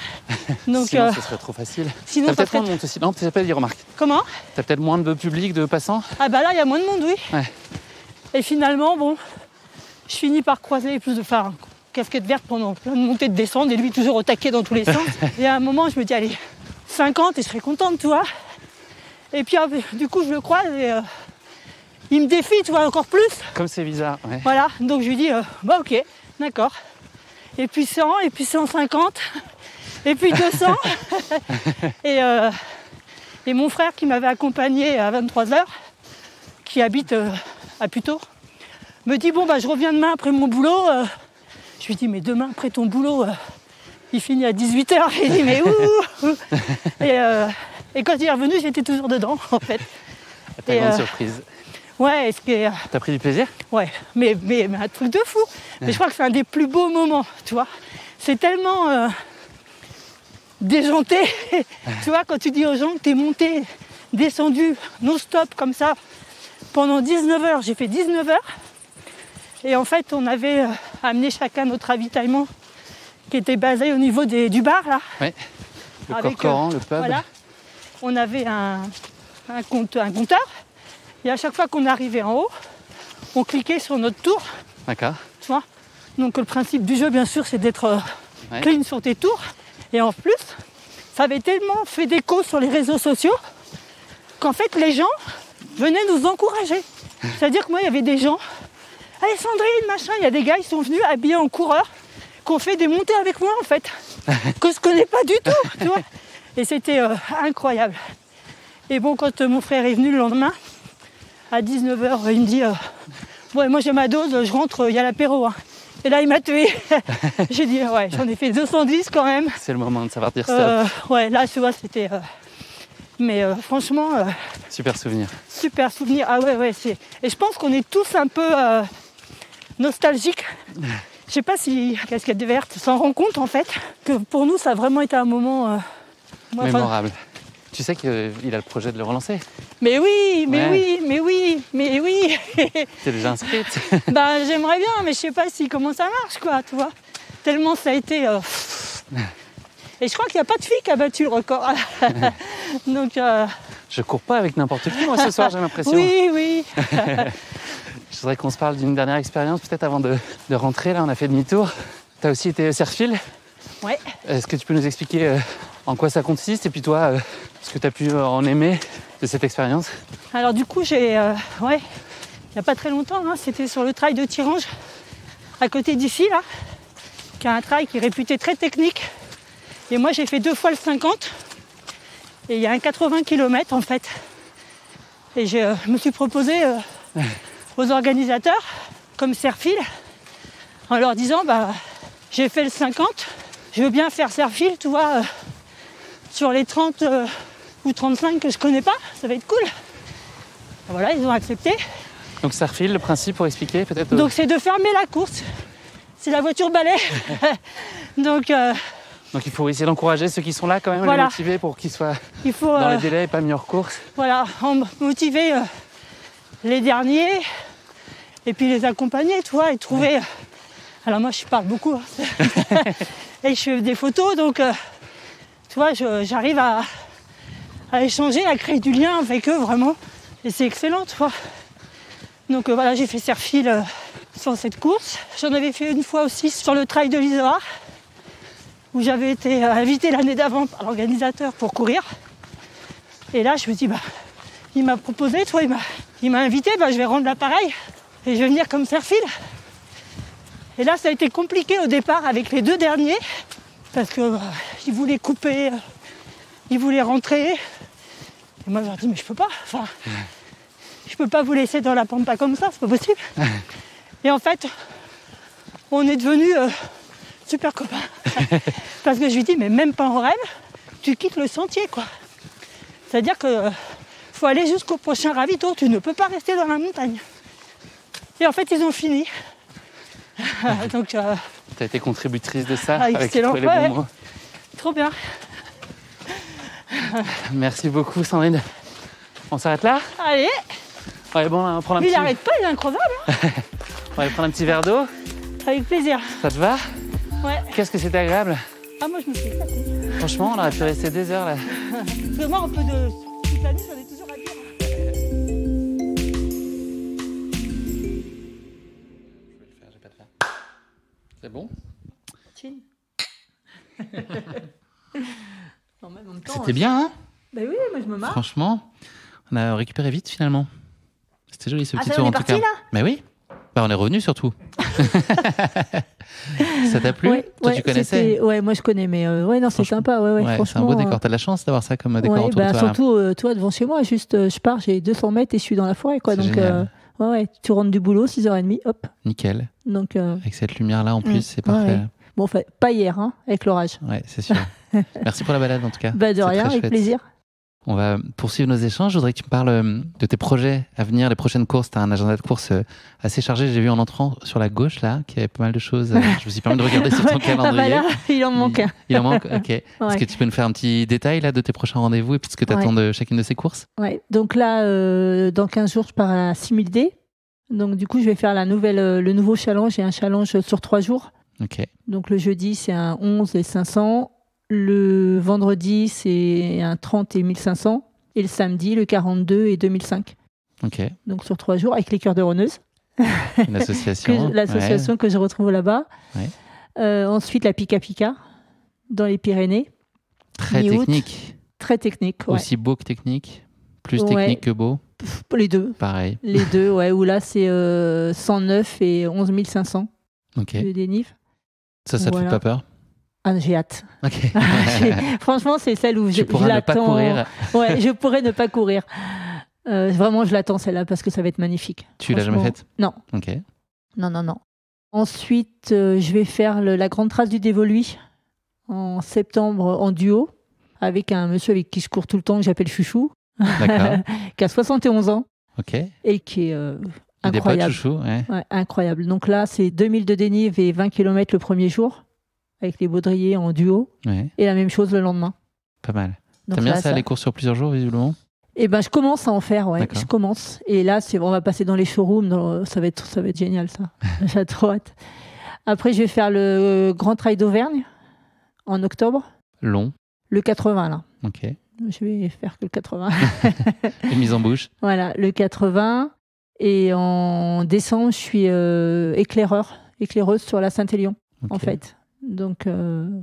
Donc,
sinon, ce serait trop facile.
Sinon,
T'as
ça
peut-être
ferait...
moins de monde aussi. Non, t'as pas dit, remarque.
Comment?
T'as peut-être moins de public, de passants.
Ah bah là, il y a moins de monde, oui.
Ouais.
Et finalement, bon, je finis par croiser plus de phares. Casquette verte pendant plein de montées de descentes et lui toujours au taquet dans tous les sens. Et à un moment, je me dis, allez, 50 et je serai contente, tu vois. Et puis, du coup, je le croise et il me défie, tu vois, encore plus.
Comme c'est bizarre. Ouais.
Voilà, donc je lui dis, bah ok, d'accord. Et puis 100, et puis 150, et puis 200. et mon frère qui m'avait accompagné à 23h, qui habite à Puteaux, me dit, bon, bah je reviens demain après mon boulot. Je lui dis, mais demain après ton boulot, il finit à 18h. Il dit, mais ouh. Et quand il est revenu, j'étais toujours dedans, en fait.
Ta grande surprise.
Ouais,
T'as pris du plaisir?
Ouais, mais un truc de fou. Mais je crois que c'est un des plus beaux moments, tu vois. C'est tellement déjanté, tu vois, quand tu dis aux gens que t'es monté, descendu, non-stop, comme ça, pendant 19 heures. J'ai fait 19 heures. Et en fait, on avait amené chacun notre ravitaillement qui était basé au niveau du bar, là.
Ouais. Le
Avec,
Corcoran, le pub.
Voilà. On avait un compteur. Et à chaque fois qu'on arrivait en haut, on cliquait sur notre tour.
D'accord.
Tu vois. Donc le principe du jeu, bien sûr, c'est d'être clean sur tes tours. Et en plus, ça avait tellement fait d'écho sur les réseaux sociaux qu'en fait, les gens venaient nous encourager. C'est-à-dire que moi, il y avait des gens, allez Sandrine, machin, il y a des gars, ils sont venus habillés en coureur, qui ont fait des montées avec moi, en fait, que je connais pas du tout, tu vois. Et c'était incroyable. Et bon, quand mon frère est venu le lendemain, à 19h, il me dit ouais, moi j'ai ma dose, je rentre, il y a l'apéro. Hein. Et là, il m'a tué. J'ai dit ouais, j'en ai fait 210 quand même.
C'est le moment de savoir dire stop.
Ouais, là, tu vois, c'était. Mais franchement.
Super souvenir.
Super souvenir. Ah ouais, c'est. Et je pense qu'on est tous un peu nostalgiques. Je sais pas si Casquette Verte s'en rend compte en fait, que pour nous, ça a vraiment été un moment.
Mémorable. Tu sais qu'il a le projet de le relancer?
Mais oui, mais oui.
T'es déjà inscrite?
Bah j'aimerais bien, mais je sais pas si comment ça marche quoi, tu vois. Tellement ça a été. Et je crois qu'il n'y a pas de fille qui a battu le record. Donc.
Je cours pas avec n'importe qui moi ce soir, j'ai l'impression.
Oui.
Je voudrais qu'on se parle d'une dernière expérience peut-être avant de rentrer. Là, on a fait demi-tour. T'as aussi été surfile.
Ouais.
Est-ce que tu peux nous expliquer en quoi ça consiste et puis toi, ce que tu as pu en aimer de cette expérience?
Alors du coup, il n'y a pas très longtemps, hein, c'était sur le trail de Thirange, à côté d'ici, là, qui a un trail qui est réputé très technique. Et moi, j'ai fait 2 fois le 50. Et il y a un 80 km en fait. Et je me suis proposé aux organisateurs, comme Serfil, en leur disant, bah, j'ai fait le 50, je veux bien faire Serfil, tu vois, sur les 30 ou 35 que je connais pas, ça va être cool. Voilà, ils ont accepté.
Donc Serfil, le principe pour expliquer peut-être
Donc c'est de fermer la course. C'est la voiture balai. Donc
il faut essayer d'encourager ceux qui sont là quand même,
voilà.
Les motiver pour qu'ils soient
il faut,
dans les délais et pas mis hors course.
Voilà, motiver les derniers et puis les accompagner, tu vois, et trouver... Alors moi je parle beaucoup hein. Et je fais des photos, donc tu vois, j'arrive à échanger, à créer du lien avec eux vraiment. Et c'est excellent, tu vois. Donc voilà, j'ai fait Serfil sur cette course. J'en avais fait une fois aussi sur le trail de l'Isora, où j'avais été invitée l'année d'avant par l'organisateur pour courir. Et là, je me dis, bah, il m'a proposé, tu vois, il m'a invité, bah, je vais rendre l'appareil et je vais venir comme Serfil. Et là, ça a été compliqué au départ avec les 2 derniers, parce qu'ils voulaient couper, ils voulaient rentrer. Et moi, je leur dis, mais je peux pas, enfin, je peux pas vous laisser dans la pampa comme ça, c'est pas possible. Et en fait, on est devenus super copains. Parce que je lui dis, mais même pas en rêve, tu quittes le sentier, quoi. C'est-à-dire que faut aller jusqu'au prochain ravito, tu ne peux pas rester dans la montagne. Et en fait, ils ont fini. Donc,
tu as été contributrice de ça,
excellent,
avec les bons mots.
Trop bien.
Merci beaucoup Sandrine. On s'arrête là?
Allez.
Ouais, bon, on va prendre un
Mais
petit...
il arrête pas, il est incroyable. Hein.
On va aller prendre un petit verre d'eau.
Avec plaisir.
Ça te va?
Ouais.
Qu'est-ce que c'était agréable.
Ah, moi, je me suis éclatée.
Franchement, on aurait pu rester des heures là.
Parce que moi, un peu de toute la nuit, j'en ai toujours à dire.
C'est bon.
Chin. En même temps,
C'était bien, hein?
Bah oui, moi je me marre.
Franchement, on a récupéré vite finalement. C'était joli ce
Ah,
petit
ça,
tour
on
en
est
tout
parti,
cas.
là
Mais oui. Bah, on est revenu surtout. Ça t'a plu? Toi, tu connaissais?
Ouais, moi je connais, mais ouais, non, c'est
Franchement,
sympa. Ouais,
Ouais, c'est un beau décor. T'as de la chance d'avoir ça comme décor
ouais,
autour de toi. Là.
surtout, toi, devant chez moi, juste, je pars, j'ai 200 mètres et je suis dans la forêt, quoi.
C'est
Donc,
génial.
ouais, tu rentres du boulot, 6h30, hop.
Nickel.
Donc,
Avec cette lumière-là en plus, c'est parfait.
ouais. Bon, enfin, pas hier, hein, avec l'orage.
Ouais, c'est sûr. Merci pour la balade en tout cas.
Bah, de
C'est
rien,
très
avec
chouette.
plaisir.
On va poursuivre nos échanges. Je voudrais que tu me parles de tes projets à venir, les prochaines courses. Tu as un agenda de courses assez chargé. J'ai vu en entrant sur la gauche, là, qu'il y avait pas mal de choses. Je me suis permis de regarder sur ton
Ouais,
calendrier.
Ah, bah là, il en manque un.
Il en manque. Ok. Est-ce que tu peux nous faire un petit détail là, de tes prochains rendez-vous et puis ce que tu attends de chacune de ces courses?
Ouais, donc là, dans 15 jours, je pars à 6000D. Donc, du coup, je vais faire le nouveau challenge. Il y a un challenge sur 3 jours.
Ok.
Donc, le jeudi, c'est un 11 et 500. Le vendredi, c'est un 30 et 1500. Et le samedi, le 42 et 2005.
Ok.
Donc, sur 3 jours, avec les cœurs de Ronneuses.
Une association.
L'association que je retrouve là-bas.
Ouais.
Ensuite, la Pika Pika, dans les Pyrénées.
Très
mi-août.
technique.
Très technique, ouais.
Aussi beau que technique. Plus
Ouais.
technique que beau.
Les deux.
Pareil.
Les deux, ouais. Où là, c'est 109 et 11 500
Ok.
de dénive.
Ça te fait
Voilà.
pas peur?
Ah, j'ai hâte.
Ok.
Franchement, c'est celle où je
pourras ne pas
l'attends.
courir.
Ouais, je pourrais ne pas courir. Vraiment, je l'attends celle-là parce que ça va être magnifique.
Tu l'as jamais
Franchement.
faite?
Non,
Ok.
non. Ensuite, je vais faire la grande trace du Dévoluy en septembre en duo avec un monsieur avec qui je cours tout le temps que j'appelle Chouchou,
D'accord.
qui a 71 ans
Ok.
et qui est
Des potes
incroyable.
chouchou, ouais.
Ouais, incroyable. Donc là, c'est 2000 de dénive et 20 km le premier jour avec les baudriers en duo
Ouais.
et la même chose le lendemain.
Pas mal.
Donc
T'aimes bien
là,
ça, les courses sur plusieurs jours, visiblement?
Eh ben, je commence à en faire, ouais.
D'accord.
Je commence. Et là, on va passer dans les showrooms. Ça va être génial, ça. J'ai trop hâte. Après, je vais faire le Grand Trail d'Auvergne en octobre.
Long.
Le 80, là.
Ok.
Je vais faire que le 80.
Et mise en bouche.
Voilà, le 80. Et en décembre, je suis éclaireuse sur la Saint-Élion,
Ok.
en fait. Donc,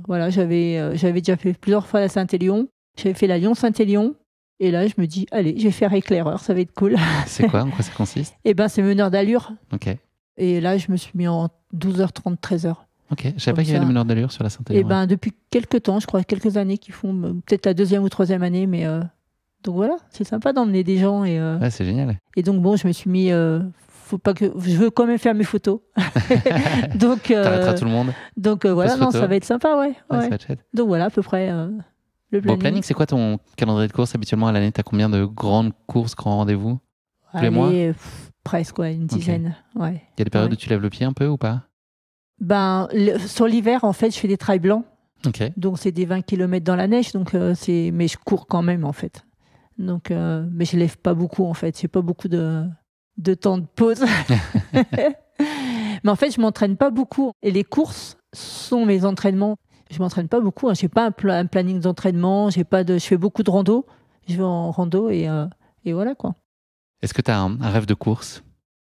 voilà, j'avais déjà fait plusieurs fois la Saint-Élion. J'avais fait la Lyon-Saint-Élion. Et là, je me dis, allez, je vais faire éclaireur, ça va être cool.
C'est quoi? En quoi ça consiste?
Et ben, c'est meneur d'allure.
Ok.
Et là, je me suis mis en 12h30, 13h.
Ok. Je savais pas
Comme
qu'il y avait
ça.
le meneur d'allure sur la santé.
Et ben, depuis quelques temps, je crois, quelques années qu'ils font, peut-être la 2e ou 3e année, mais donc voilà, c'est sympa d'emmener des gens.
Ouais, c'est génial.
Et donc, bon, je me suis mis, faut pas que, je veux quand même faire mes photos. donc,
T'arrêteras tout le monde.
donc voilà,
Pose
non,
photo.
ça va être sympa, ouais.
Ouais, ça
Ouais.
va être chouette.
Donc voilà, à peu près le
Bon,
planning.
planning, c'est quoi ton calendrier de course habituellement à l'année? T'as combien de grandes courses, grands rendez-vous? tous les mois
Presque, ouais, une dizaine. Ouais.
Il y a des périodes
Ouais.
où tu lèves le pied un peu ou pas?
Ben, sur l'hiver, en fait, je fais des trails blancs.
Ok.
Donc, c'est des 20 km dans la neige. Donc, mais je cours quand même, en fait. Donc, mais je lève pas beaucoup, en fait. J'ai pas beaucoup de temps de pause. Mais en fait, je m'entraîne pas beaucoup. Et les courses sont mes entraînements. Je m'entraîne pas beaucoup. Hein. J'ai pas un planning d'entraînement. Je fais beaucoup de rando. Je vais en rando et voilà, quoi.
Est-ce que tu as un rêve de course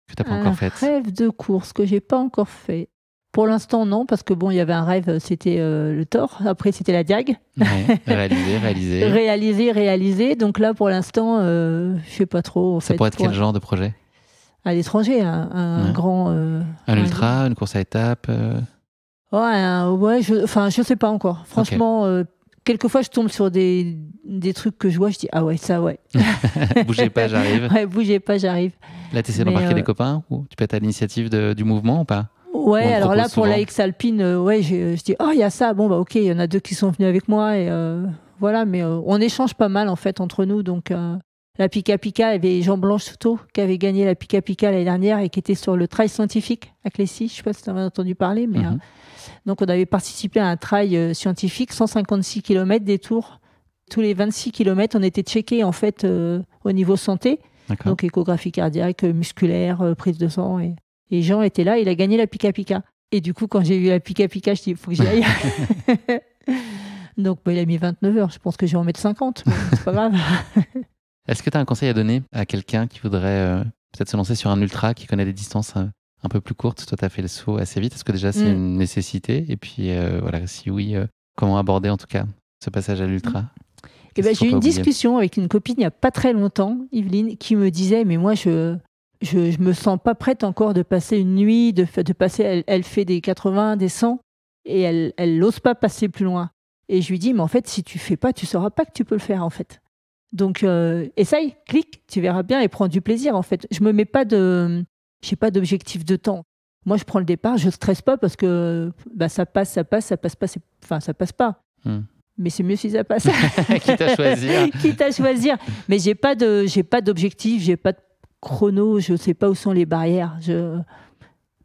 que tu n'as pas encore fait?
Un rêve de course que j'ai pas encore fait. Pour l'instant, non, parce que bon, il y avait un rêve, c'était le Thor. Après, c'était la Diag.
Ouais, réaliser.
Réaliser. Donc là, pour l'instant, je sais pas trop. En
Ça
fait,
pourrait être quel genre de projet?
À l'étranger, un
Ouais.
grand.
Un ultra, une course à étapes
Ouais, je sais pas encore. Franchement, quelquefois, je tombe sur des trucs que je vois, je dis ah ouais, ça ouais.
Bougez pas, j'arrive.
Ouais, bougez pas, j'arrive.
Là, tu essaies
Mais,
d'embarquer des copains ou tu peux être à l'initiative du mouvement ou pas?
Ouais,
On
alors là,
propose
pour la
souvent.
X-Alpine, ouais, je dis, oh, il y a ça. Bon, bah, ok, il y en a 2 qui sont venus avec moi. Et voilà, mais on échange pas mal, en fait, entre nous. Donc, la Pika Pika, il y avait Jean-Blanche Souto qui avait gagné la Pika Pika l'année dernière et qui était sur le trail scientifique à Clécy. Je sais pas si tu en as entendu parler, mais donc, on avait participé à un trail scientifique, 156 km des tours. Tous les 26 km, on était checkés, en fait, au niveau santé.
D'accord.
Donc, échographie cardiaque, musculaire, prise de sang. Et Jean était là, il a gagné la Pika Pika. Et du coup, quand j'ai eu la Pika, je dis, il faut que j'y aille. Donc, il a mis 29 heures. Je pense que je vais en mettre 50, mais c'est pas grave.
Est-ce que tu as un conseil à donner à quelqu'un qui voudrait peut-être se lancer sur un ultra, qui connaît des distances un peu plus courtes? Toi, tu as fait le saut assez vite. Est-ce que déjà, c'est une nécessité? Et puis, voilà, si oui, comment aborder en tout cas ce passage à l'ultra?
J'ai eu une discussion avec une copine il n'y a pas très longtemps, Yveline, qui me disait, mais moi, je me sens pas prête encore de passer une nuit, de passer, elle fait des 80, des 100, et elle n'ose pas passer plus loin. Et je lui dis, mais en fait, si tu fais pas, tu sauras pas que tu peux le faire, en fait. Donc, essaye, clique, tu verras bien et prends du plaisir, en fait. Je me mets pas j'ai pas d'objectif de temps. Moi, je prends le départ, je stresse pas parce que ça passe pas, ça passe pas. Mais c'est mieux si ça passe.
Quitte à choisir.
Quitte à choisir. Mais j'ai pas d'objectif, j'ai pas de chrono, je sais pas où sont les barrières.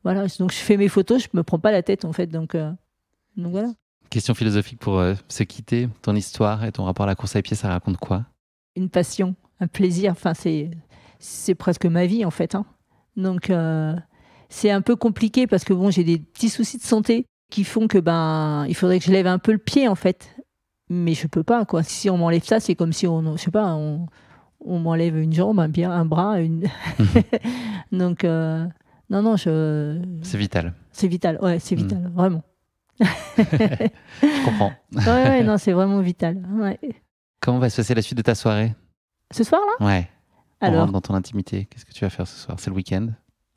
Voilà, donc je fais mes photos, je me prends pas la tête, en fait. Donc voilà.
Question philosophique pour se quitter. Ton histoire et ton rapport à la course à pied, ça raconte quoi? Une
passion, un plaisir. Enfin, c'est presque ma vie, en fait. Hein. Donc, c'est un peu compliqué parce que j'ai des petits soucis de santé qui font que il faudrait que je lève un peu le pied, en fait. Mais je peux pas, quoi. Si on m'enlève ça, c'est comme si on m'enlève une jambe, un bras, Donc, non,
C'est vital.
C'est vital, ouais, c'est vital, vraiment.
Je comprends.
Ouais, non, c'est vraiment vital. Ouais.
Comment va se passer la suite de ta soirée?
Ce soir, là?
Ouais.
Alors,
on rentre dans ton intimité. Qu'est-ce que tu vas faire ce soir? C'est le week-end?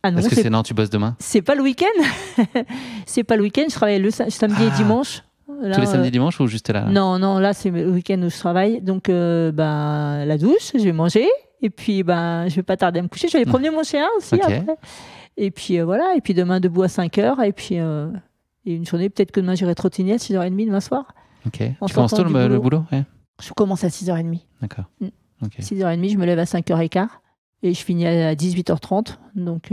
Ah non,
Est-ce que non, tu bosses demain?
C'est pas le week-end. C'est pas le week-end. Je travaille le samedi et dimanche. Là,
tous les samedis et dimanches ou juste là?
Non, là, c'est le week-end où je travaille. Donc, la douche, je vais manger. Et puis, je vais pas tarder à me coucher. Je vais aller promener mon chien aussi après. Et puis, voilà. Et puis, demain, debout à 5h. Et puis, une journée, peut-être que demain, j'irai trottiner à 6h30 demain soir.
Ok. Tu commences tôt le boulot? Ouais.
Je commence à 6h30.
D'accord. Okay.
6h30, je me lève à 5h15 et je finis à 18h30. Donc,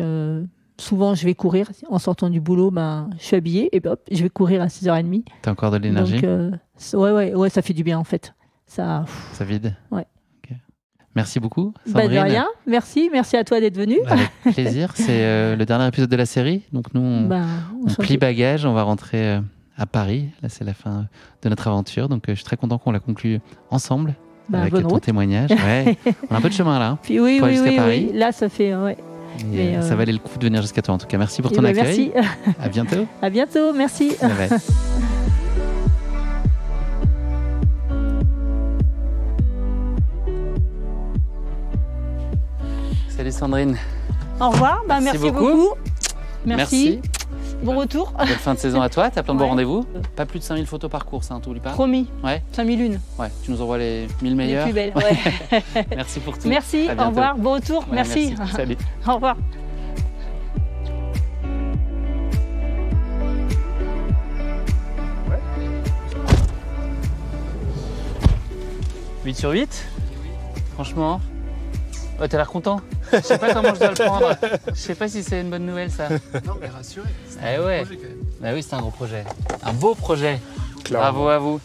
souvent, je vais courir. En sortant du boulot, je suis habillée et hop, je vais courir à 6h30.
T'as encore de l'énergie?
Donc, ouais, ça fait du bien en fait. Ça
vide?
Ouais.
Okay. Merci beaucoup, Sandrine.
De rien. Merci à toi d'être venue.
Avec plaisir. C'est le dernier épisode de la série. Donc, nous, on plie bagage. On va rentrer à Paris. Là, c'est la fin de notre aventure. Donc, je suis très content qu'on la conclue ensemble. Avec ton témoignage. Ouais. On a un peu de chemin là.
Puis oui. Là, ça fait. Ouais.
Et ça valait le coup de venir jusqu'à toi. En tout cas, merci pour ton accueil.
Merci.
À bientôt.
À bientôt. Merci.
Ouais. Salut Sandrine.
Au revoir. Merci beaucoup. Merci. Bon retour.
Belle fin de saison à toi. T'as plein de bons rendez-vous. Pas plus de 5000 photos par course, hein, t'oublies pas.
Promis.
Ouais.
5001.
Ouais, tu nous envoies les 1000 meilleurs.
Les plus belles, ouais.
Merci pour tout.
Merci, au revoir. Bon retour.
Ouais,
merci.
Salut.
Au revoir.
8 sur 8. Franchement. Oh, t'as l'air content. Je sais pas comment je dois le prendre. Je sais pas si c'est une bonne nouvelle, ça.
Non, mais rassuré.
Eh ouais. Projet, quand même. Bah oui, c'est un gros projet. Un beau projet.
Clairement.
Bravo à vous.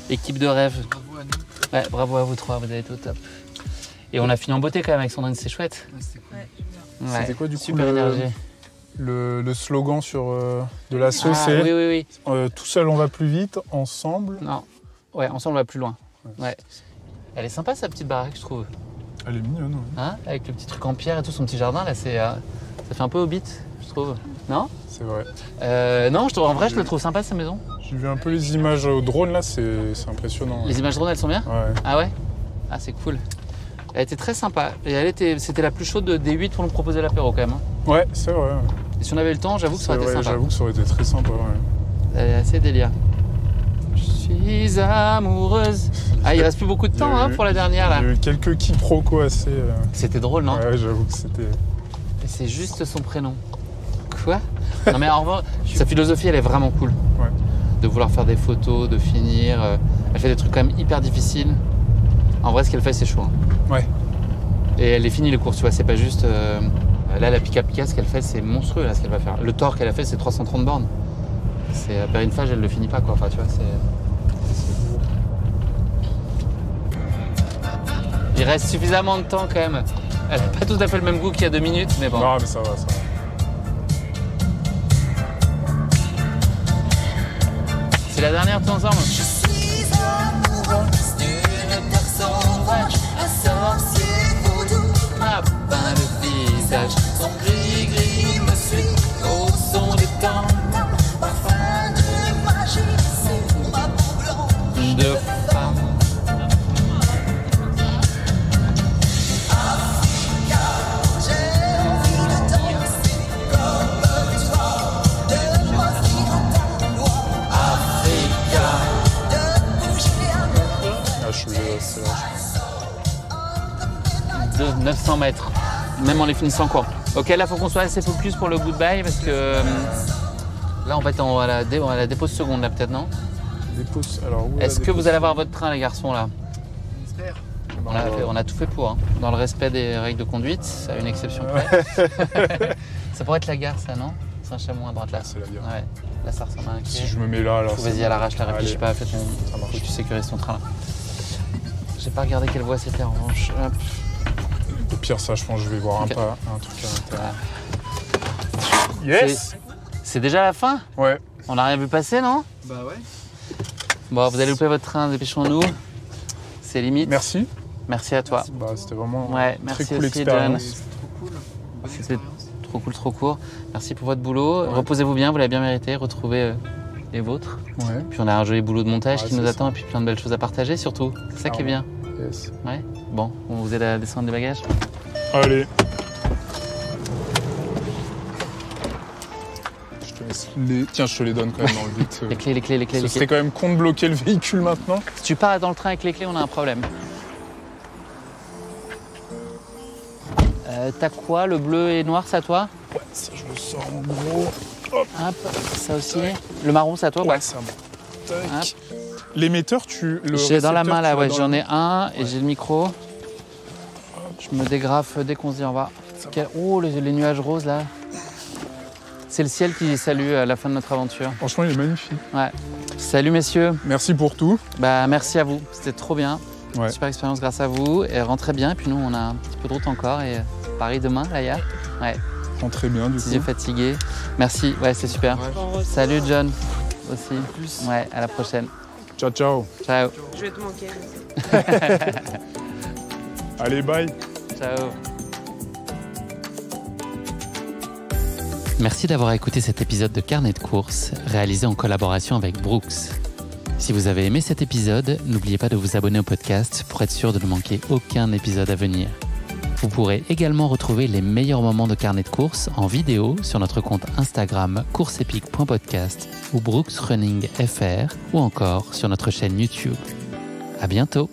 Équipe de rêve.
Bravo à nous.
Ouais, bravo à vous trois, vous avez été au top. Et on a fini en beauté quand même avec Sandrine, c'est chouette.
Ouais, c'était cool.
Ouais.
C'était quoi du coup
Super énergie.
Le slogan de l'assaut, c'est
oui.
tout seul on va plus vite, ensemble.
Non. Ouais, ensemble on va plus loin. Ouais. Elle est sympa sa petite baraque, je trouve.
Elle est mignonne, oui.
Hein, avec le petit truc en pierre et tout, son petit jardin là, ça fait un peu Hobbit, je trouve. Non?
C'est vrai.
Non, en vrai, je le trouve sympa sa maison.
J'ai vu un peu les images au drone là, c'est impressionnant.
Les images drone, elles sont bien?
Ouais.
Ah ouais? Ah, c'est cool. Elle était très sympa. Et c'était la plus chaude des 8 pour nous proposer l'apéro quand même. Hein.
Ouais, c'est vrai.
Et si on avait le temps, j'avoue que ça aurait été sympa.
J'avoue que ça aurait été très sympa, ouais.
Elle est assez délire. Je suis amoureuse. Ah, il reste plus beaucoup de temps pour la dernière là.
Il y a eu quelques quiproquos assez.
C'était drôle, non?
Ouais, j'avoue que c'était.
Et c'est juste son prénom. Quoi? Non mais en revanche, sa philosophie elle est vraiment cool.
Ouais.
De vouloir faire des photos, de finir. Elle fait des trucs quand même hyper difficiles. En vrai, ce qu'elle fait, c'est chaud. Hein.
Ouais.
Et elle est finie les courses, tu vois, c'est pas juste. Là, la Pika, ce qu'elle fait, c'est monstrueux là, ce qu'elle va faire. Le tort qu'elle a fait, c'est 330 bornes. C'est Perrine-Fage, elle le finit pas quoi. Enfin, tu vois, c'est. Il reste suffisamment de temps quand même. Elle n'a pas tout à fait le même goût qu'il y a 2 minutes, mais bon.
Non, mais ça va.
C'est la dernière tous ensemble.
Je suis amoureuse d'une terre sauvage, un sorcier vaudou
Ma peint le visage,
son gris-gris me suit au son des temps. Parfum de magie sur ma peau blanche
de femme.
J'ai envie de danser comme toi, de m'offrir à ta loi,
Africa.
de bouger un peu.
Ah, je suis c'est vachement.
De 900 mètres, même en les finissant court. Ok, là, faut qu'on soit assez focus pour le goodbye parce que là, en fait, on va à la dépose seconde, là, peut-être, non?
Des pouces. Alors, où est la
Est-ce que vous
dépose
allez avoir votre train, les garçons, là?
Non,
On a tout fait pour, hein. Dans le respect des règles de conduite, à une exception près. Ça pourrait être la gare, ça, non? Saint-Chamond à droite, là.
c'est la gare.
Ouais, là, ça ressemble à un
Si
quai.
je me mets là, alors.
Vas-y, à l'arrache, là, réfléchis
Allez.
pas, fais ton...
Ça marche.
Faut que tu sécurises ton train, là. J'ai pas regardé quelle voie c'était, en revanche. Hop.
Au pire, ça, je pense que je vais voir
Ok.
un truc à l'intérieur. Yes.
C'est déjà la fin?
Ouais.
On n'a rien vu passer, non?
Bah ouais.
Bon, vous allez louper votre train, dépêchons-nous. C'est limite.
Merci.
Merci à toi.
Bah, c'était vraiment
Ouais,
très
merci
cool
aussi,
expérience.
C'est trop cool. Bonne
C'était
expérience.
trop cool, trop court. Merci pour votre boulot.
Ouais.
Reposez-vous bien, vous l'avez bien mérité. Retrouvez les vôtres.
Ouais.
Puis on a un joli boulot de montage
Ouais,
qui nous
c'est
attend et puis plein de belles choses à partager surtout. C'est ça qui est bien.
Yes.
Ouais. Bon, on vous aide à descendre des bagages.
Allez. Je te laisse les. Tiens, je te les donne quand même dans le vite.
Les clés, les clés, les clés,
Ce
les
serait
clés.
quand même con de bloquer le véhicule maintenant.
Si tu pars dans le train avec les clés, on a un problème. T'as quoi? Le bleu et noir, c'est à toi?
Ouais, ça, je le sors en gros. Hop.
Hop, ça aussi. Le marron, c'est à toi?
Ouais, c'est à moi. Tac. L'émetteur, tu. Le
J'ai dans la
récepteur,
main là,
tu l'as
ouais,
dans
j'en
la
ai un et
Ouais.
j'ai le micro. Je me dégrafe dès qu'on se dit au revoir. Oh, les nuages roses là. C'est le ciel qui salue à la fin de notre aventure.
Franchement, il est magnifique.
Ouais. Salut messieurs.
Merci pour tout.
Bah merci à vous. C'était trop bien.
Ouais.
Super expérience grâce à vous. Et rentrez bien. Puis nous, on a un petit peu de route encore et Paris demain, là, ya. Ouais.
Très bien, du
Petit yeux
coup.
fatigué. Merci. Ouais, c'est super.
Ouais.
Salut John. Aussi.
Plus.
Ouais, à la prochaine.
Ciao, ciao.
Ciao.
Je vais te manquer.
Allez, bye.
Ciao. Merci d'avoir écouté cet épisode de Carnet de courses, réalisé en collaboration avec Brooks. Si vous avez aimé cet épisode, n'oubliez pas de vous abonner au podcast pour être sûr de ne manquer aucun épisode à venir. Vous pourrez également retrouver les meilleurs moments de Carnet de courses en vidéo sur notre compte Instagram courseepic.podcast ou Brooks Running FR ou encore sur notre chaîne YouTube. À bientôt!